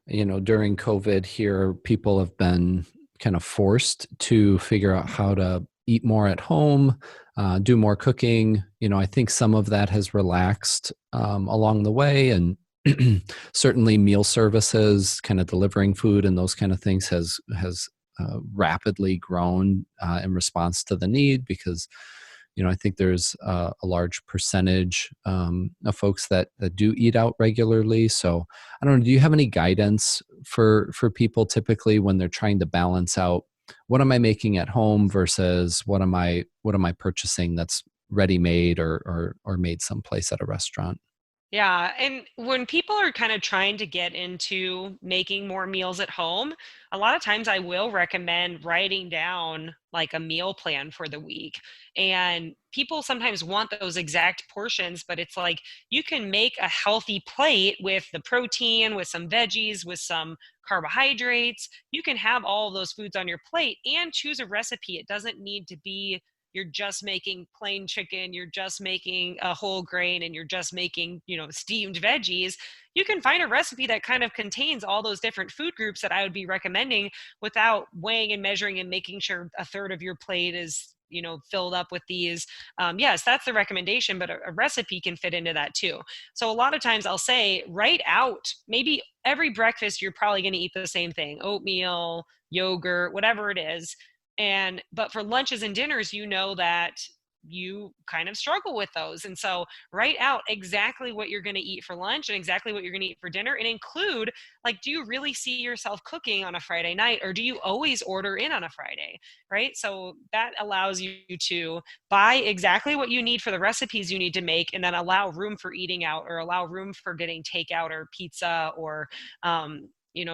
during COVID here, people have been kind of forced to figure out how to eat more at home, do more cooking. I think some of that has relaxed along the way, and certainly meal services, kind of delivering food and those kind of things has rapidly grown in response to the need, because I think there's a large percentage of folks that do eat out regularly. So I don't know. Do you have any guidance for people typically when they're trying to balance out what am I making at home versus what am I purchasing that's ready made or made someplace at a restaurant? Yeah. And when people are kind of trying to get into making more meals at home, a lot of times I will recommend writing down like a meal plan for the week. And people sometimes want those exact portions, but it's like you can make a healthy plate with the protein, with some veggies, with some carbohydrates. You can have all of those foods on your plate and choose a recipe. It doesn't need to be you're just making plain chicken, you're just making a whole grain, and you're just making, steamed veggies. You can find a recipe that kind of contains all those different food groups that I would be recommending without weighing and measuring and making sure a third of your plate is, filled up with these. Yes, that's the recommendation, but a recipe can fit into that too. So a lot of times I'll say, write out maybe every breakfast, you're probably going to eat the same thing: oatmeal, yogurt, whatever it is. But for lunches and dinners, that you kind of struggle with those. And so write out exactly what you're going to eat for lunch and exactly what you're going to eat for dinner, and include, like, do you really see yourself cooking on a Friday night, or do you always order in on a Friday? Right. So that allows you to buy exactly what you need for the recipes you need to make, and then allow room for eating out, or allow room for getting takeout or pizza, or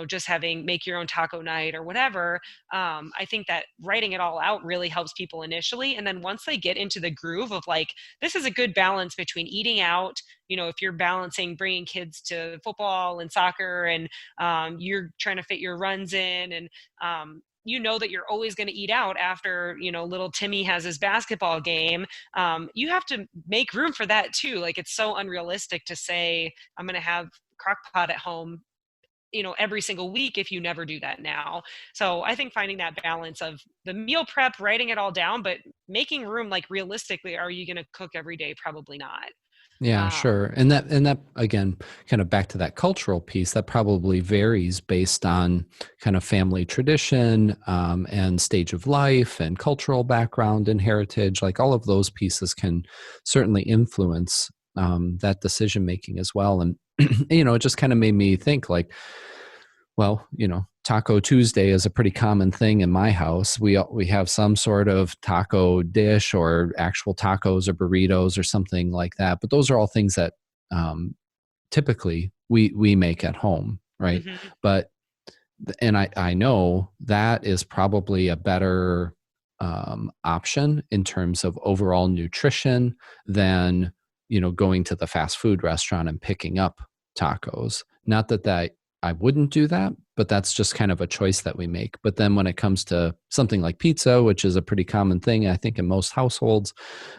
just having make your own taco night or whatever. I think that writing it all out really helps people initially. And then once they get into the groove of like, this is a good balance between eating out, if you're balancing bringing kids to football and soccer, and you're trying to fit your runs in, and that you're always going to eat out after, little Timmy has his basketball game. You have to make room for that too. Like, it's so unrealistic to say, I'm going to have crock pot at home every single week if you never do that now. So I think finding that balance of the meal prep, writing it all down, but making room, like, realistically, are you going to cook every day? Probably not. Yeah, sure. And that again, kind of back to that cultural piece, that probably varies based on kind of family tradition, and stage of life and cultural background and heritage. Like all of those pieces can certainly influence that decision making as well. And it just kind of made me think like, well, Taco Tuesday is a pretty common thing in my house. We have some sort of taco dish or actual tacos or burritos or something like that. But those are all things that typically we make at home, right? Hmm. But and I know that is probably a better option in terms of overall nutrition than going to the fast food restaurant and picking up tacos. Not that I wouldn't do that, but that's just kind of a choice that we make. But then when it comes to something like pizza, which is a pretty common thing, I think in most households,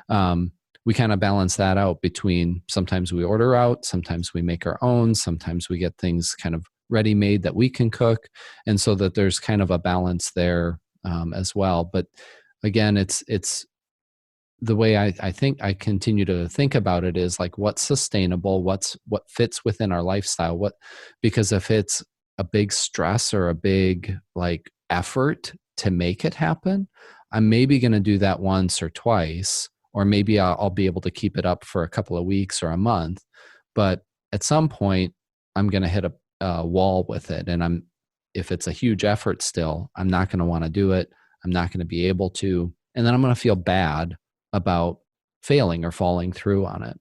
um, we kind of balance that out between sometimes we order out, sometimes we make our own, sometimes we get things kind of ready made that we can cook, and so that there's kind of a balance there as well. But again, it's the way I think I continue to think about it is like what's sustainable, what fits within our lifestyle, because if it's a big stress or a big like effort to make it happen, I'm maybe going to do that once or twice, or maybe I'll be able to keep it up for a couple of weeks or a month. But at some point, I'm going to hit a wall with it, and if it's a huge effort still, I'm not going to want to do it. I'm not going to be able to, and then I'm going to feel bad about failing or falling through on it.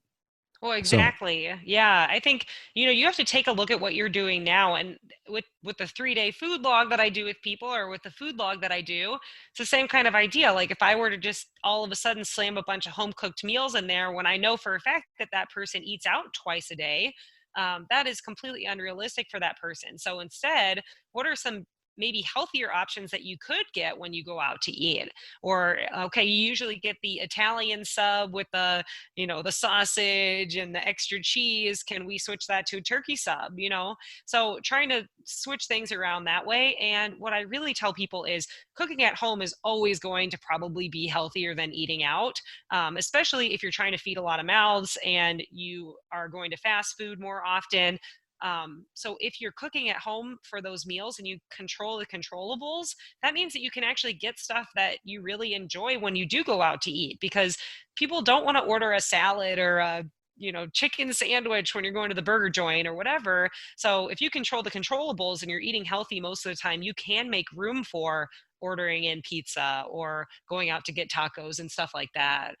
Well, So, exactly. Yeah, I think, you have to take a look at what you're doing now. And with the 3-day food log that I do with people, or with the food log that I do, it's the same kind of idea. Like if I were to just all of a sudden slam a bunch of home cooked meals in there when I know for a fact that that person eats out twice a day, that is completely unrealistic for that person. So instead, what are some maybe healthier options that you could get when you go out to eat? Or okay, you usually get the Italian sub with the sausage and the extra cheese. Can we switch that to a turkey sub? So trying to switch things around that way. And what I really tell people is cooking at home is always going to probably be healthier than eating out, especially if you're trying to feed a lot of mouths and you are going to fast food more often. So if you're cooking at home for those meals and you control the controllables, that means that you can actually get stuff that you really enjoy when you do go out to eat, because people don't want to order a salad or a chicken sandwich when you're going to the burger joint or whatever. So if you control the controllables and you're eating healthy most of the time, you can make room for ordering in pizza or going out to get tacos and stuff like that.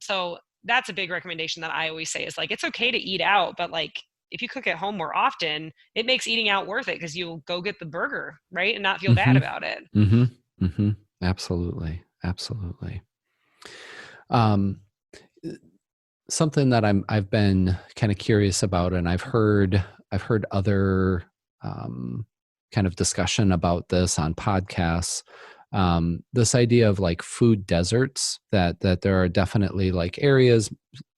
So that's a big recommendation that I always say is like, it's okay to eat out, but like if you cook at home more often, it makes eating out worth it because you'll go get the burger, right? And not feel bad mm-hmm, about it. mm-hmm, mm-hmm, absolutely, absolutely. Um, Something that I've been kind of curious about, and I've heard other kind of discussion about this on podcasts. This idea of like food deserts, that there are definitely like areas,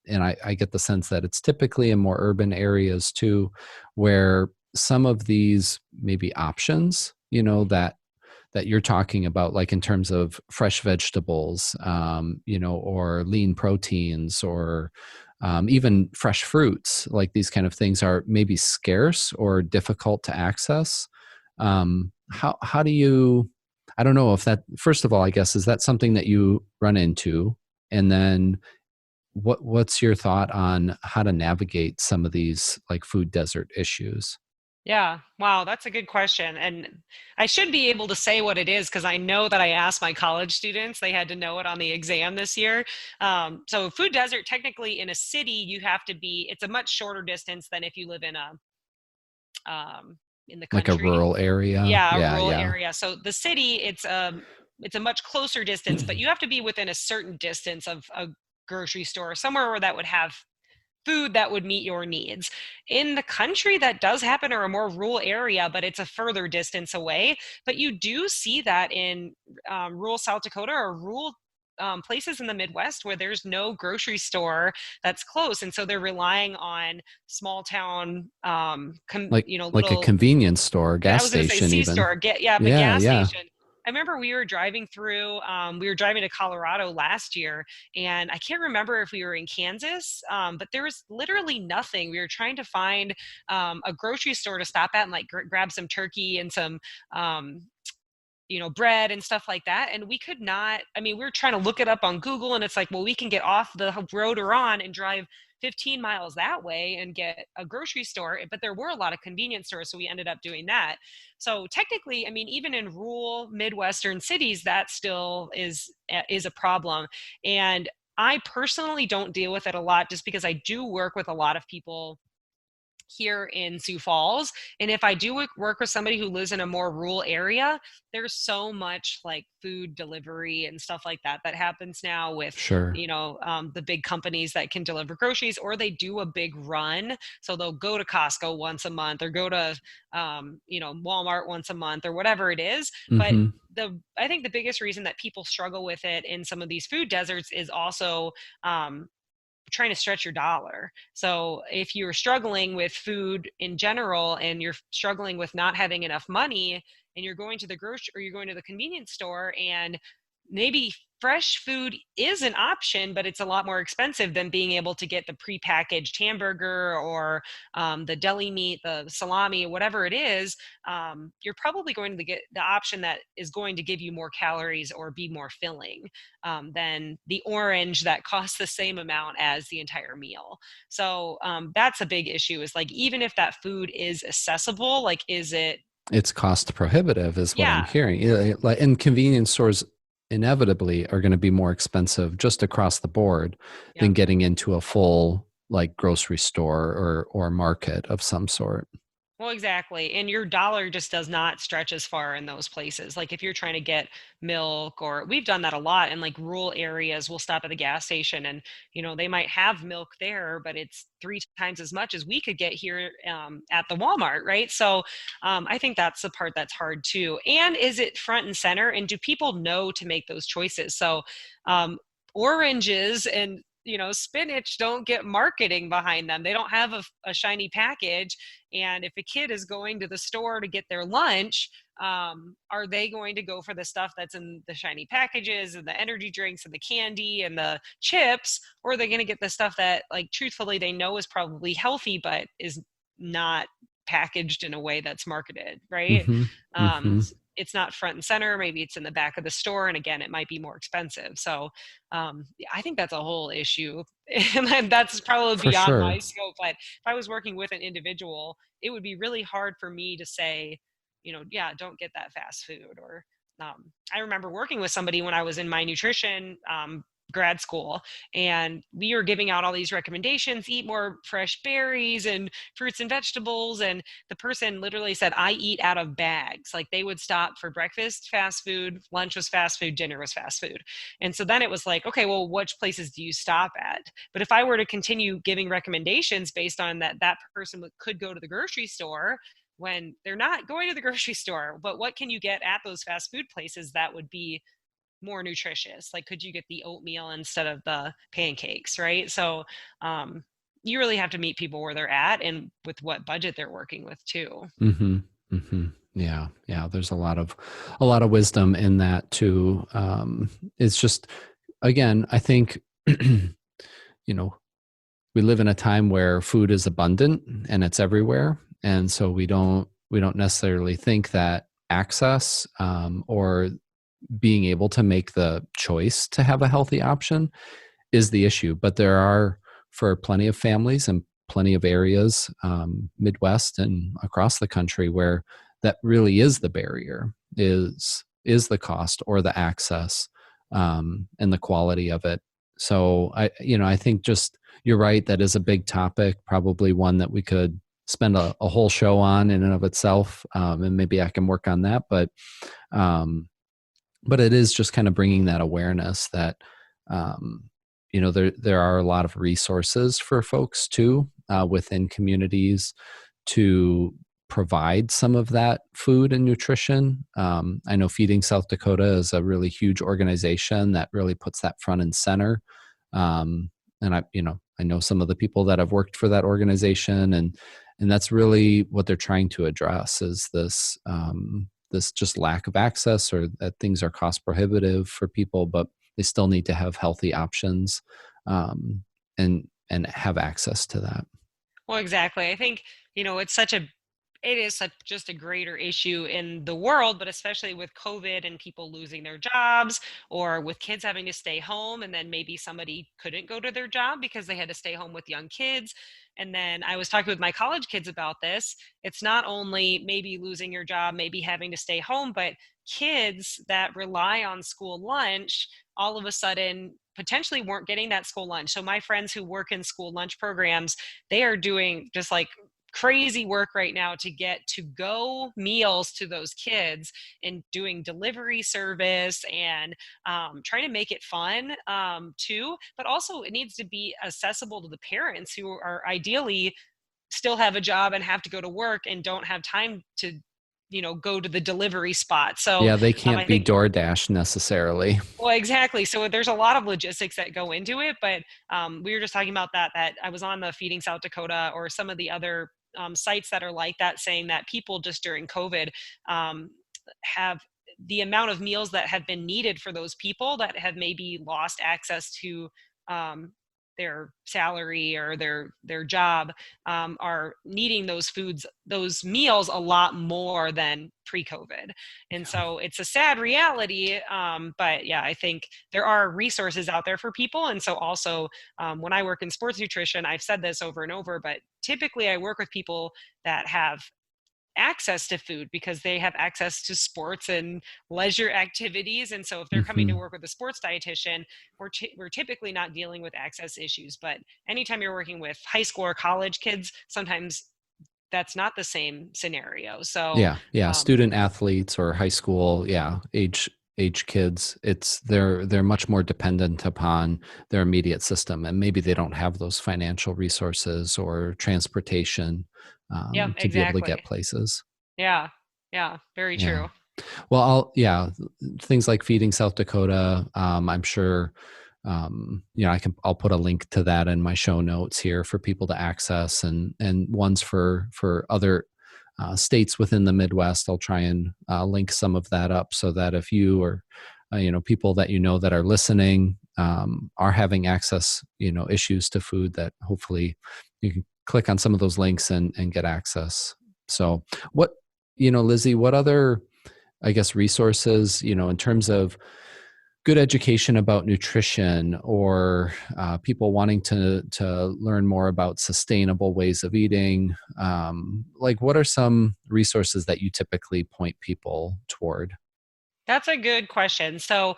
and I get the sense that it's typically in more urban areas too, where some of these maybe options, that you're talking about, like in terms of fresh vegetables, or lean proteins, or even fresh fruits, like these kind of things are maybe scarce or difficult to access. How do you? I don't know if that. First of all, I guess is that something that you run into, and then what's your thought on how to navigate some of these like food desert issues? Yeah. Wow. That's a good question. And I should be able to say what it is because I know that I asked my college students. They had to know it on the exam this year. So, food desert, technically in a city, it's a much shorter distance than if you live in the Like a country. rural area? Yeah, a Yeah, rural yeah. area. So the city, it's a much closer distance, but you have to be within a certain distance of a grocery store, somewhere where that would have food that would meet your needs. In the country, that does happen, or a more rural area, but it's a further distance away. But you do see that in rural South Dakota or rural places in the Midwest where there's no grocery store that's close, and so they're relying on small town, like a little. convenience store, I gas was going to say station C even. store, get yeah, the Yeah, gas yeah. station. I remember we were driving to Colorado last year, and I can't remember if we were in Kansas, but there was literally nothing. We were trying to find a grocery store to stop at and like grab some turkey and some um, bread and stuff like that. And we could not, I mean, we were trying to look it up on Google, and it's like, well, we can get off the road we're on and drive 15 miles that way and get a grocery store. But there were a lot of convenience stores. So we ended up doing that. So technically, I mean, even in rural Midwestern cities, that still is a problem. And I personally don't deal with it a lot just because I do work with a lot of people here in Sioux Falls. And if I do work with somebody who lives in a more rural area, there's so much like food delivery and stuff like that that happens now with, Sure. the big companies that can deliver groceries, or they do a big run. So they'll go to Costco once a month or go to, Walmart once a month or whatever it is. But Mm-hmm. I think the biggest reason that people struggle with it in some of these food deserts is also um, trying to stretch your dollar. So if you're struggling with food in general and you're struggling with not having enough money and you're going to the grocery or you're going to the convenience store, and maybe fresh food is an option, but it's a lot more expensive than being able to get the prepackaged hamburger or the deli meat, the salami, whatever it is. You're probably going to get the option that is going to give you more calories or be more filling than the orange that costs the same amount as the entire meal. So that's a big issue, is like, even if that food is accessible, like, is it, It's cost prohibitive, is what I'm yeah, hearing. Like, and convenience stores inevitably are going to be more expensive just across the board yeah. than getting into a full like grocery store or market of some sort. Well, exactly. And your dollar just does not stretch as far in those places. Like if you're trying to get milk, or we've done that a lot in like rural areas, we'll stop at the gas station and, they might have milk there, but it's three times as much as we could get here at the Walmart, right? So I think that's the part that's hard too. And is it front and center? And do people know to make those choices? So um, oranges and spinach don't get marketing behind them. They don't have a shiny package. And if a kid is going to the store to get their lunch, are they going to go for the stuff that's in the shiny packages and the energy drinks and the candy and the chips? Or are they going to get the stuff that, like, truthfully, they know is probably healthy, but is not packaged in a way that's marketed, right? Mm-hmm. Mm-hmm. It's not front and center. Maybe it's in the back of the store. And again, it might be more expensive. So I think that's a whole issue. And that's probably For beyond sure. my scope. But if I was working with an individual, it would be really hard for me to say, yeah, don't get that fast food. Or I remember working with somebody when I was in my nutrition grad school, and we were giving out all these recommendations: eat more fresh berries and fruits and vegetables. And the person literally said, I eat out of bags. Like, they would stop for breakfast, fast food, lunch was fast food, dinner was fast food. And so then it was like, okay, well, which places do you stop at? But if I were to continue giving recommendations based on that person could go to the grocery store when they're not going to the grocery store, but what can you get at those fast food places that would be more nutritious? Like, could you get the oatmeal instead of the pancakes, right? So um, you really have to meet people where they're at and with what budget they're working with too. Mm-hmm. Mm-hmm. Yeah. Yeah. There's a lot of wisdom in that too. It's just, again, I think, know, we live in a time where food is abundant and it's everywhere. And so we don't necessarily think that access, or being able to make the choice to have a healthy option is the issue. But there are, for plenty of families and plenty of areas, Midwest and across the country, where that really is the barrier, is the cost or the access, and the quality of it. So I think just, you're right, that is a big topic, probably one that we could spend a whole show on in and of itself, and maybe I can work on that. Um, but it is just kind of bringing that awareness that, there are a lot of resources for folks too, within communities, to provide some of that food and nutrition. I know Feeding South Dakota is a really huge organization that really puts that front and center. And I know some of the people that have worked for that organization, and that's really what they're trying to address, is this, this just lack of access, or that things are cost prohibitive for people, but they still need to have healthy options, um, and have access to that. Well, exactly. I think, it is such just a greater issue in the world, but especially with COVID and people losing their jobs, or with kids having to stay home, and then maybe somebody couldn't go to their job because they had to stay home with young kids. And then I was talking with my college kids about this. It's not only maybe losing your job, maybe having to stay home, but kids that rely on school lunch all of a sudden potentially weren't getting that school lunch. So my friends who work in school lunch programs, they are doing just like crazy work right now to get to go meals to those kids, and doing delivery service, and trying to make it fun too. But also, it needs to be accessible to the parents who are ideally still have a job and have to go to work and don't have time to go to the delivery spot. So Yeah, they I can't be think, DoorDash necessarily. well, exactly. So there's a lot of logistics that go into it, but we were just talking about that I was on the Feeding South Dakota, or some of the other sites that are like that, saying that people just during COVID um, have the amount of meals that have been needed for those people that have maybe lost access to um, their salary or their job, are needing those foods, those meals, a lot more than pre-COVID. And so it's a sad reality, but yeah, I think there are resources out there for people. And so also, when I work in sports nutrition, I've said this over and over, but typically I work with people that have access to food because they have access to sports and leisure activities. And so if they're coming to Hmm. work with a sports dietitian, we're typically not dealing with access issues. But anytime you're working with high school or college kids, sometimes that's not the same scenario. So Yeah, yeah, um, student athletes or high school, yeah, age kids, they're much more dependent upon their immediate system, and maybe they don't have those financial resources or transportation, yeah, to be able to get exactly. places. Yeah, yeah, very Yeah. true. Well, yeah, things like Feeding South Dakota. I'm sure, I'll put a link to that in my show notes here for people to access, and ones for other states within the Midwest. I'll try and link some of that up so that if you, or people that that are listening, are having access, issues to food, that hopefully you can click on some of those links and get access. So, what Lizzie, what other, I guess, resources, in terms of good education about nutrition, or people wanting to learn more about sustainable ways of eating. Like, what are some resources that you typically point people toward? That's a good question. So,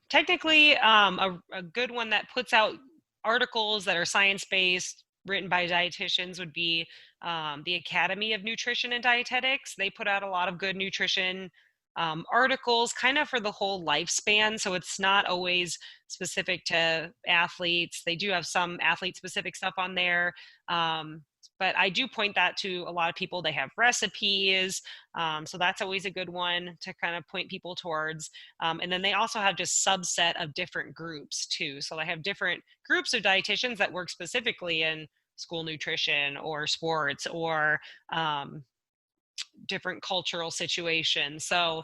technically, a good one that puts out articles that are science based, written by dietitians, would be the Academy of Nutrition and Dietetics. They put out a lot of good nutrition articles, kind of for the whole lifespan. So, it's not always specific to athletes. They do have some athlete specific stuff on there. Um, but I do point that to a lot of people. They have recipes, so that's always a good one to kind of point people towards. And then they also have just subset of different groups too. So they have different groups of dietitians that work specifically in school nutrition or sports, or um, different cultural situations. So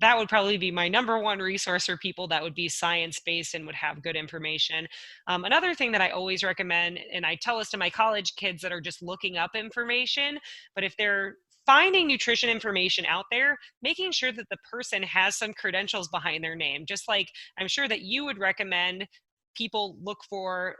that would probably be my number one resource for people that would be science based and would have good information. Another thing that I always recommend, and I tell this to my college kids that are just looking up information, but if they're finding nutrition information out there, making sure that the person has some credentials behind their name, just like I'm sure that you would recommend people look for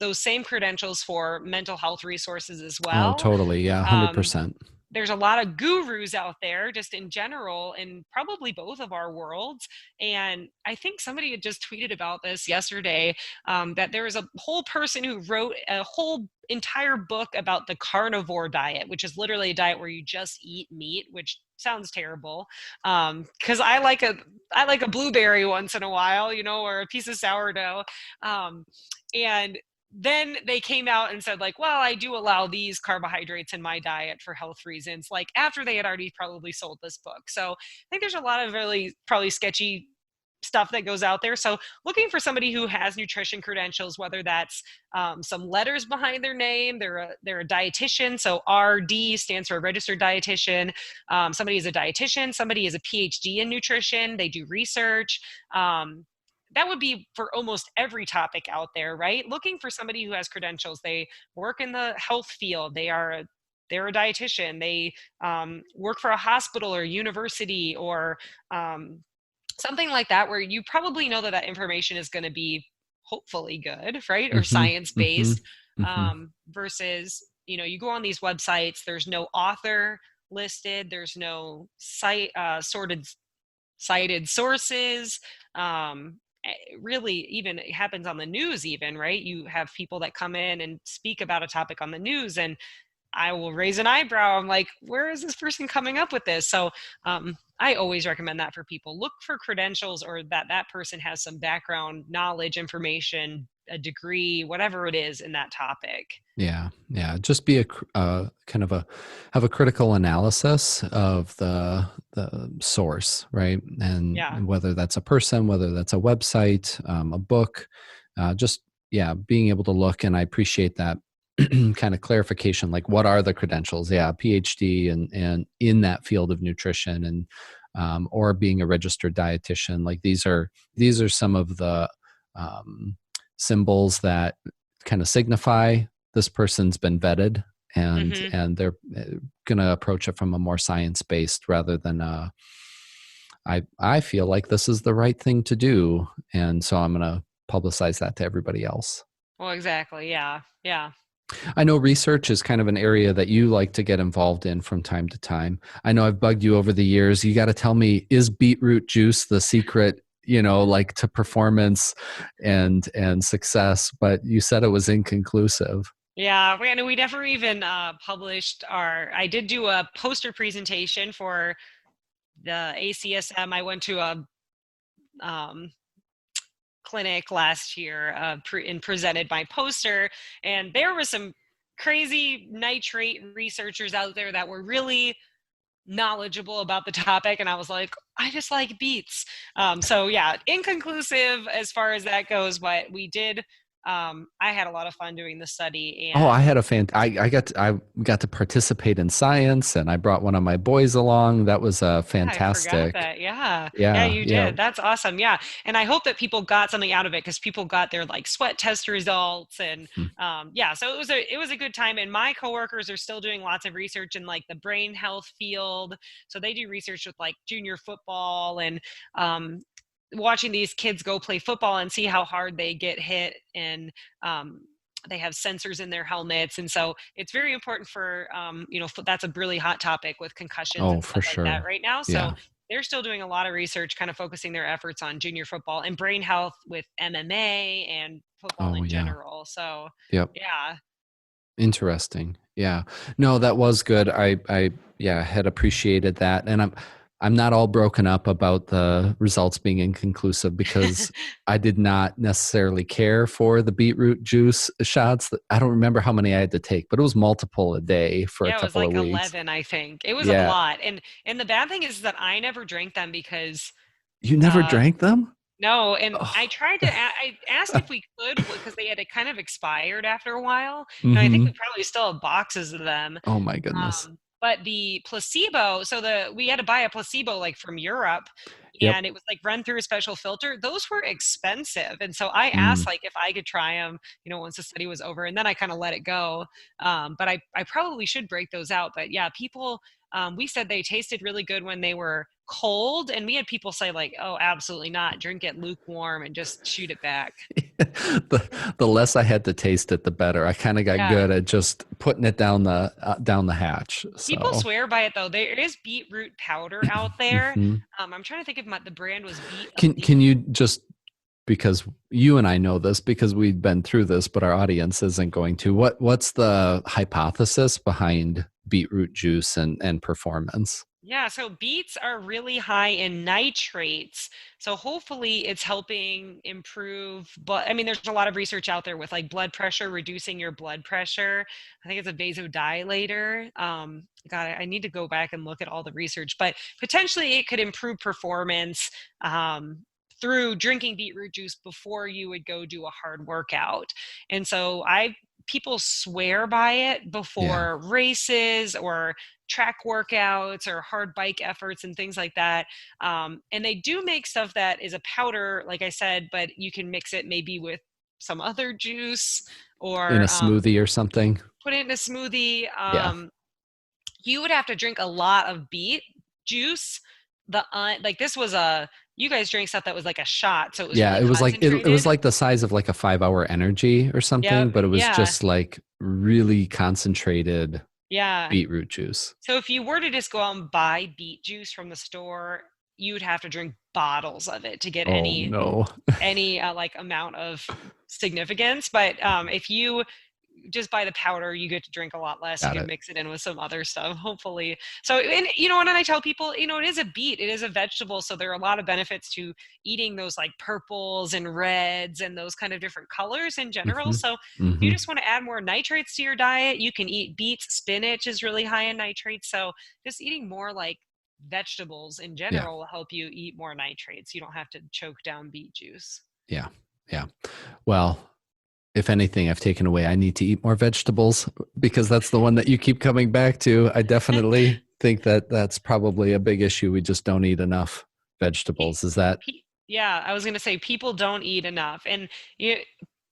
those same credentials for mental health resources as Oh, well. totally. Yeah, Um, 100%. there's a lot of gurus out there just in general in probably both of our worlds. And I think somebody had just tweeted about this yesterday, that there was a whole person who wrote a whole entire book about the carnivore diet, which is literally a diet where you just eat meat, which sounds terrible. Because I like a blueberry once in a while, or a piece of sourdough. um, and then they came out and said, like, well, I do allow these carbohydrates in my diet for health reasons, like after they had already probably sold this book. So I think there's a lot of really probably sketchy stuff that goes out there. So looking for somebody who has nutrition credentials, whether that's some letters behind their name, they're a dietitian. So RD stands for registered dietitian. Somebody is a dietitian, somebody is a PhD in nutrition, they do research. That would be for almost every topic out there, right? Looking for somebody who has credentials. They work in the health field. They're a dietitian. They work for a hospital or university or something like that, where you probably know that that information is going to be hopefully good, right? Or Mm-hmm. science Mm-hmm. based, Mm-hmm. versus, you go on these websites, there's no author listed, there's no site sorted cited sources. Really, even it happens on the news, even, right? You have people that come in and speak about a topic on the news, and I will raise an eyebrow. I'm like, where is this person coming up with this? So I always recommend that for people. Look for credentials, or that person has some background knowledge, information, a degree, whatever it is in that topic. Yeah, yeah. Just be a kind of a have a critical analysis of the source, right? Yeah. And whether that's a person, whether that's a website, a book, just yeah, being able to look. And I appreciate that kind of clarification. Like, what are the credentials? Yeah, PhD and in that field of nutrition, and or being a registered dietitian. Like these are some of the symbols that kind of signify this person's been vetted, and Hmm. and they're going to approach it from a more science based rather than I feel like this is the right thing to do, and so I'm going to publicize that to everybody else. Well, exactly. Yeah. Yeah. I know research is kind of an area that you like to get involved in from time to time. I know I've bugged you over the years. You got to tell me, is beetroot juice the secret, like to performance and success? But you said it was inconclusive. Yeah, we never even published I did do a poster presentation for the ACSM. I went to a um, clinic last year and presented my poster, and there was some crazy nitrate researchers out there that were really knowledgeable about the topic, and I was like, I just like beets. So yeah, inconclusive as far as that goes, but we did. I had a lot of fun doing the study, Oh, I and had a I got to participate in science, and I brought one of my boys along. That was yeah, I forgot fantastic. that. Yeah. Yeah, Yeah, you yeah. did. That's awesome. Yeah. And I hope that people got something out of it, because people got their like sweat test results, and Hmm. yeah, so it was a good time, and my coworkers are still doing lots of research in like the brain health field. So they do research with like junior football, and um watching these kids go play football and see how hard they get hit, and um they have sensors in their helmets, and so it's very important for that's a really hot topic with concussions Oh, and for stuff like that sure. right now. So Yeah. they're still doing a lot of research, kind of focusing their efforts on junior football and brain health with MMA and football Oh, in yeah. general. So Yep. yeah. Interesting. Yeah. No, that was good. I yeah, had appreciated that. And I'm not all broken up about the results being inconclusive, because I did not necessarily care for the beetroot juice shots. I don't remember how many I had to take, but it was multiple a day for a Yeah, it was couple of like weeks. 11, I think. It was a Yeah. lot. And the bad thing is that I never drank them because You never uh drank them? no, and I Oh. tried to I asked if we could, because they had kind of expired after a while. And I think we Mm-hmm. probably still have boxes of them. Oh my goodness. But the placebo, so we had to buy a placebo like from Europe, Yep. and it was like run through a special filter. Those were expensive. And so I asked Mm. like if I could try them, once the study was over, and then I kind of let it go. But I probably should break those out. But yeah, people, we said they tasted really good when they were cold, and we had people say like, oh, absolutely not. Drink it lukewarm and just shoot it back. The less I had to taste it, the better. I kind of got Yeah. good at just putting it down the hatch. People So, swear by it though. There is beetroot powder out there. mhm. I'm trying to think if the brand was Beet Can Elite. you just, because you and I know this because we've been through this, but our audience isn't going to. What's the hypothesis behind beetroot juice and performance? Yeah, so beets are really high in nitrates. So hopefully it's helping improve, but I mean, there's a lot of research out there with like blood pressure, reducing your blood pressure. I think it's a vasodilator. God, I need to go back and look at all the research, but potentially it could improve performance. through drinking beetroot juice before you would go do a hard workout. And so people swear by it Yeah. before races or track workouts or hard bike efforts and things like that. And they do make stuff that is a powder, like I said, but you can mix it maybe with some other juice In a or smoothie or something. put it in a smoothie. Yeah. You would have to drink a lot of beet juice. Like this was you guys drank stuff that was like a shot, so it was Yeah, really it was like it was concentrated. like the size of like a 5-hour energy or something, Yep. but it was Yeah. just like really concentrated Yeah. beetroot juice. So if you were to just go out and buy beet juice from the store, you would have to drink bottles of it to get Oh no. any like amount of significance. But if you just buy the powder, you get to drink a lot less. You Got can it. mix it in with some other stuff, hopefully. So, and you know, when I tell people, you know, it is a beet, it is a vegetable. So there are a lot of benefits to eating those like purples and reds and those kind of different colors in general. Hmm. So if you Hmm. just want to add more nitrates to your diet, you can eat beets. Spinach is really high in nitrates. So just eating more like vegetables in Yeah. general will help you eat more nitrates. You don't have to choke down beet juice. Yeah. Yeah. Well, if anything, I've taken away, I need to eat more vegetables because that's the one that you keep coming back to. I definitely think that that's probably a big issue. We just don't eat enough vegetables. Is that? Yeah, I was going to say people don't eat enough, and you,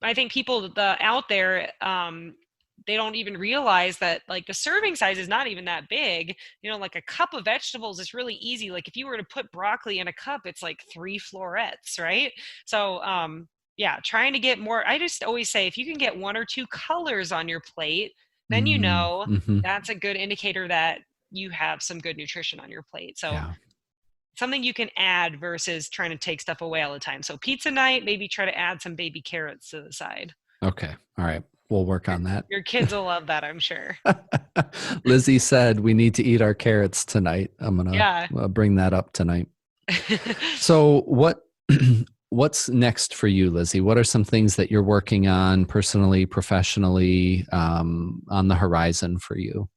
I think people out there, they don't even realize that like the serving size is not even that big. You know, like a cup of vegetables is really easy. Like if you were to put broccoli in a cup, it's like 3 florets, right? So, yeah, trying to get more. I just always say if you can get 1 or 2 colors on your plate, then you know Mm-hmm. that's a good indicator that you have some good nutrition on your plate. So Yeah. something you can add versus trying to take stuff away all the time. So pizza night, maybe try to add some baby carrots to the side. Okay. All right. We'll work Your, on that. your kids will love that, I'm sure. Lizzie said we need to eat our carrots tonight. I'm gonna Yeah. bring that up tonight. So what what's next for you, Lizzie? What are some things that you're working on personally, professionally, on the horizon for you?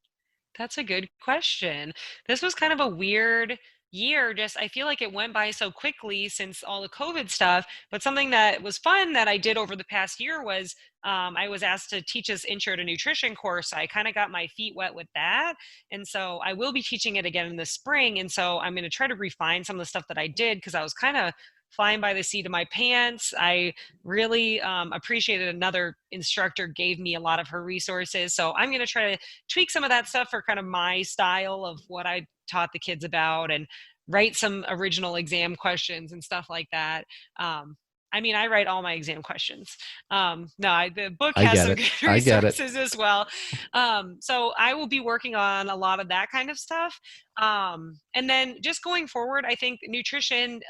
That's a good question. This was kind of a weird year. Just I feel like it went by so quickly since all the COVID stuff. But something that was fun that I did over the past year was I was asked to teach this intro to nutrition course. I kind of got my feet wet with that. And so I will be teaching it again in the spring. And so I'm going to try to refine some of the stuff that I did because I was kind of flying by the seat of my pants. I really appreciated another instructor gave me a lot of her resources. So I'm going to try to tweak some of that stuff for kind of my style of what I taught the kids about and write some original exam questions and stuff like that. I mean, I write all my exam questions. No, the book I has get some it. good I get it. resources as well. So I will be working on a lot of that kind of stuff. And then just going forward, I think nutrition,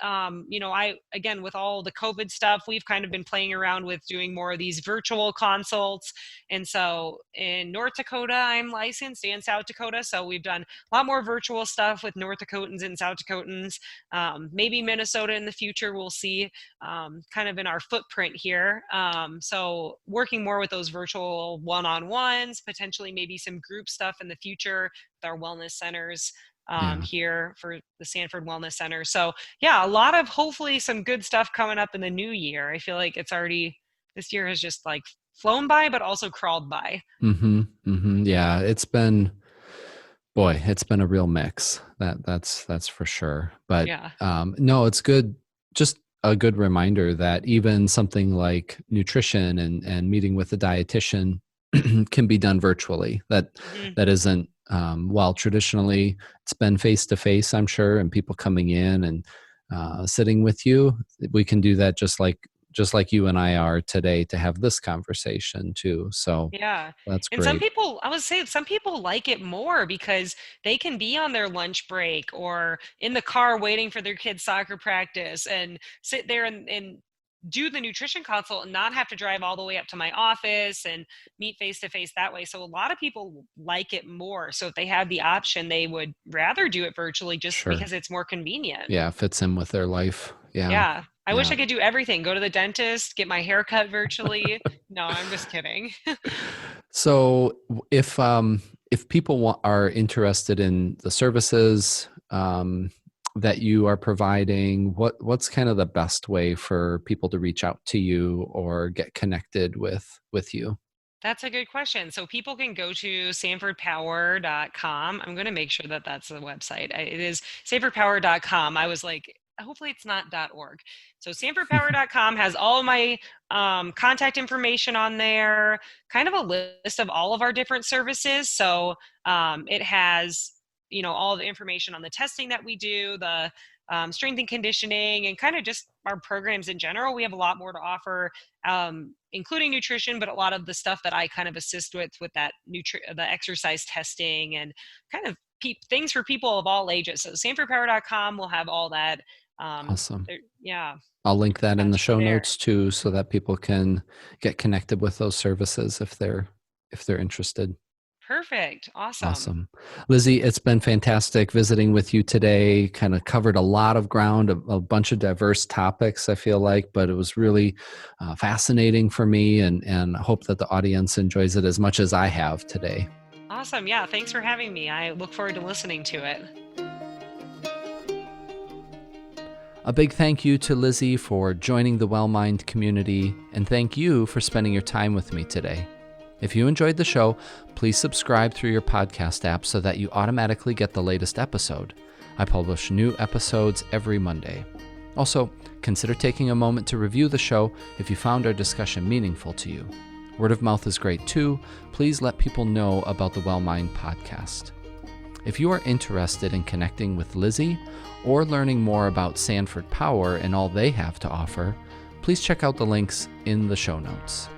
you know, again, with all the COVID stuff, we've kind of been playing around with doing more of these virtual consults. And so in North Dakota, I'm licensed and South Dakota. So we've done a lot more virtual stuff with North Dakotans and South Dakotans. Maybe Minnesota in the future, we'll see, kind of in our footprint here. So working more with those virtual one-on-ones, potentially maybe some group stuff in the future with our wellness centers Yeah. here for the Sanford Wellness Center. So yeah, a lot of hopefully some good stuff coming up in the new year. I feel like it's already, this year has just like flown by, but also crawled by. Mm-hmm. Mm-hmm. Yeah. It's been a real mix. That's for sure. But Yeah. no, it's good. Just a good reminder that even something like nutrition and meeting with a dietitian can be done virtually. Mhm. That isn't while traditionally it's been face to face, I'm sure, and people coming in and sitting with you. We can do that just like you and I are today to have this conversation too. So Yeah. that's And some great. people, I would say some people like it more because they can be on their lunch break or in the car waiting for their kids' soccer practice and sit there and do the nutrition consult and not have to drive all the way up to my office and meet face to face that way. So a lot of people like it more. So if they had the option, they would rather do it virtually just Sure. because it's more convenient. Yeah, fits in with their life. Yeah. Yeah. I wish Yeah. I could do everything. Go to the dentist, get my hair cut virtually. No, I'm just kidding. So if people are interested in the services, that you are providing, what's kind of the best way for people to reach out to you or get connected with you? That's a good question. So people can go to sanfordpower.com. I'm going to make sure that that's the website. It is sanfordpower.com. I was like, hopefully it's not .org. So sanfordpower.com has all of my contact information on there, kind of a list of all of our different services. So it has, all the information on the testing that we do, the strength and conditioning, and kind of just our programs in general. We have a lot more to offer, including nutrition, but a lot of the stuff that I kind of assist with that the exercise testing and kind of things for people of all ages. So sanfordpower.com will have all that. Awesome. Yeah. I'll link that in the show There. notes too, so that people can get connected with those services if they're interested. Perfect. Awesome. Lizzie, it's been fantastic visiting with you today. Kind of covered a lot of ground, a bunch of diverse topics, I feel like, but it was really fascinating for me, and I hope that the audience enjoys it as much as I have today. Awesome. Yeah. Thanks for having me. I look forward to listening to it. A big thank you to Lizzie for joining the WellMind community, and thank you for spending your time with me today. If you enjoyed the show, please subscribe through your podcast app so that you automatically get the latest episode. I publish new episodes every Monday. Also, consider taking a moment to review the show if you found our discussion meaningful to you. Word of mouth is great too. Please let people know about the WellMind podcast. If you are interested in connecting with Lizzie or learning more about Sanford Power and all they have to offer, please check out the links in the show notes.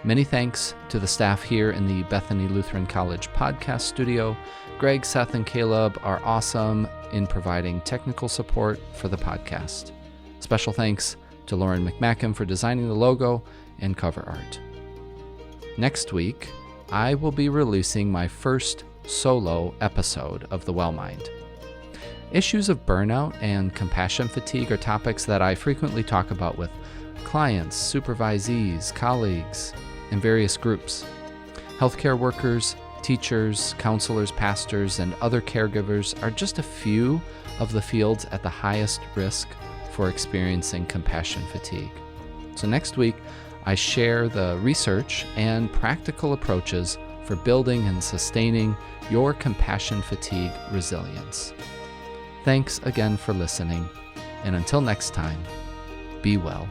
Many thanks to the staff here in the Bethany Lutheran College podcast studio. Greg, Seth, and Caleb are awesome in providing technical support for the podcast. Special thanks to Lauren McMacken for designing the logo and cover art. Next week, I will be releasing my first solo episode of The WellMind. Issues of burnout and compassion fatigue are topics that I frequently talk about with clients, supervisees, colleagues, and various groups. Healthcare workers, teachers, counselors, pastors, and other caregivers are just a few of the fields at the highest risk for experiencing compassion fatigue. So next week, I share the research and practical approaches for building and sustaining your compassion fatigue resilience. Thanks again for listening, and until next time, be well.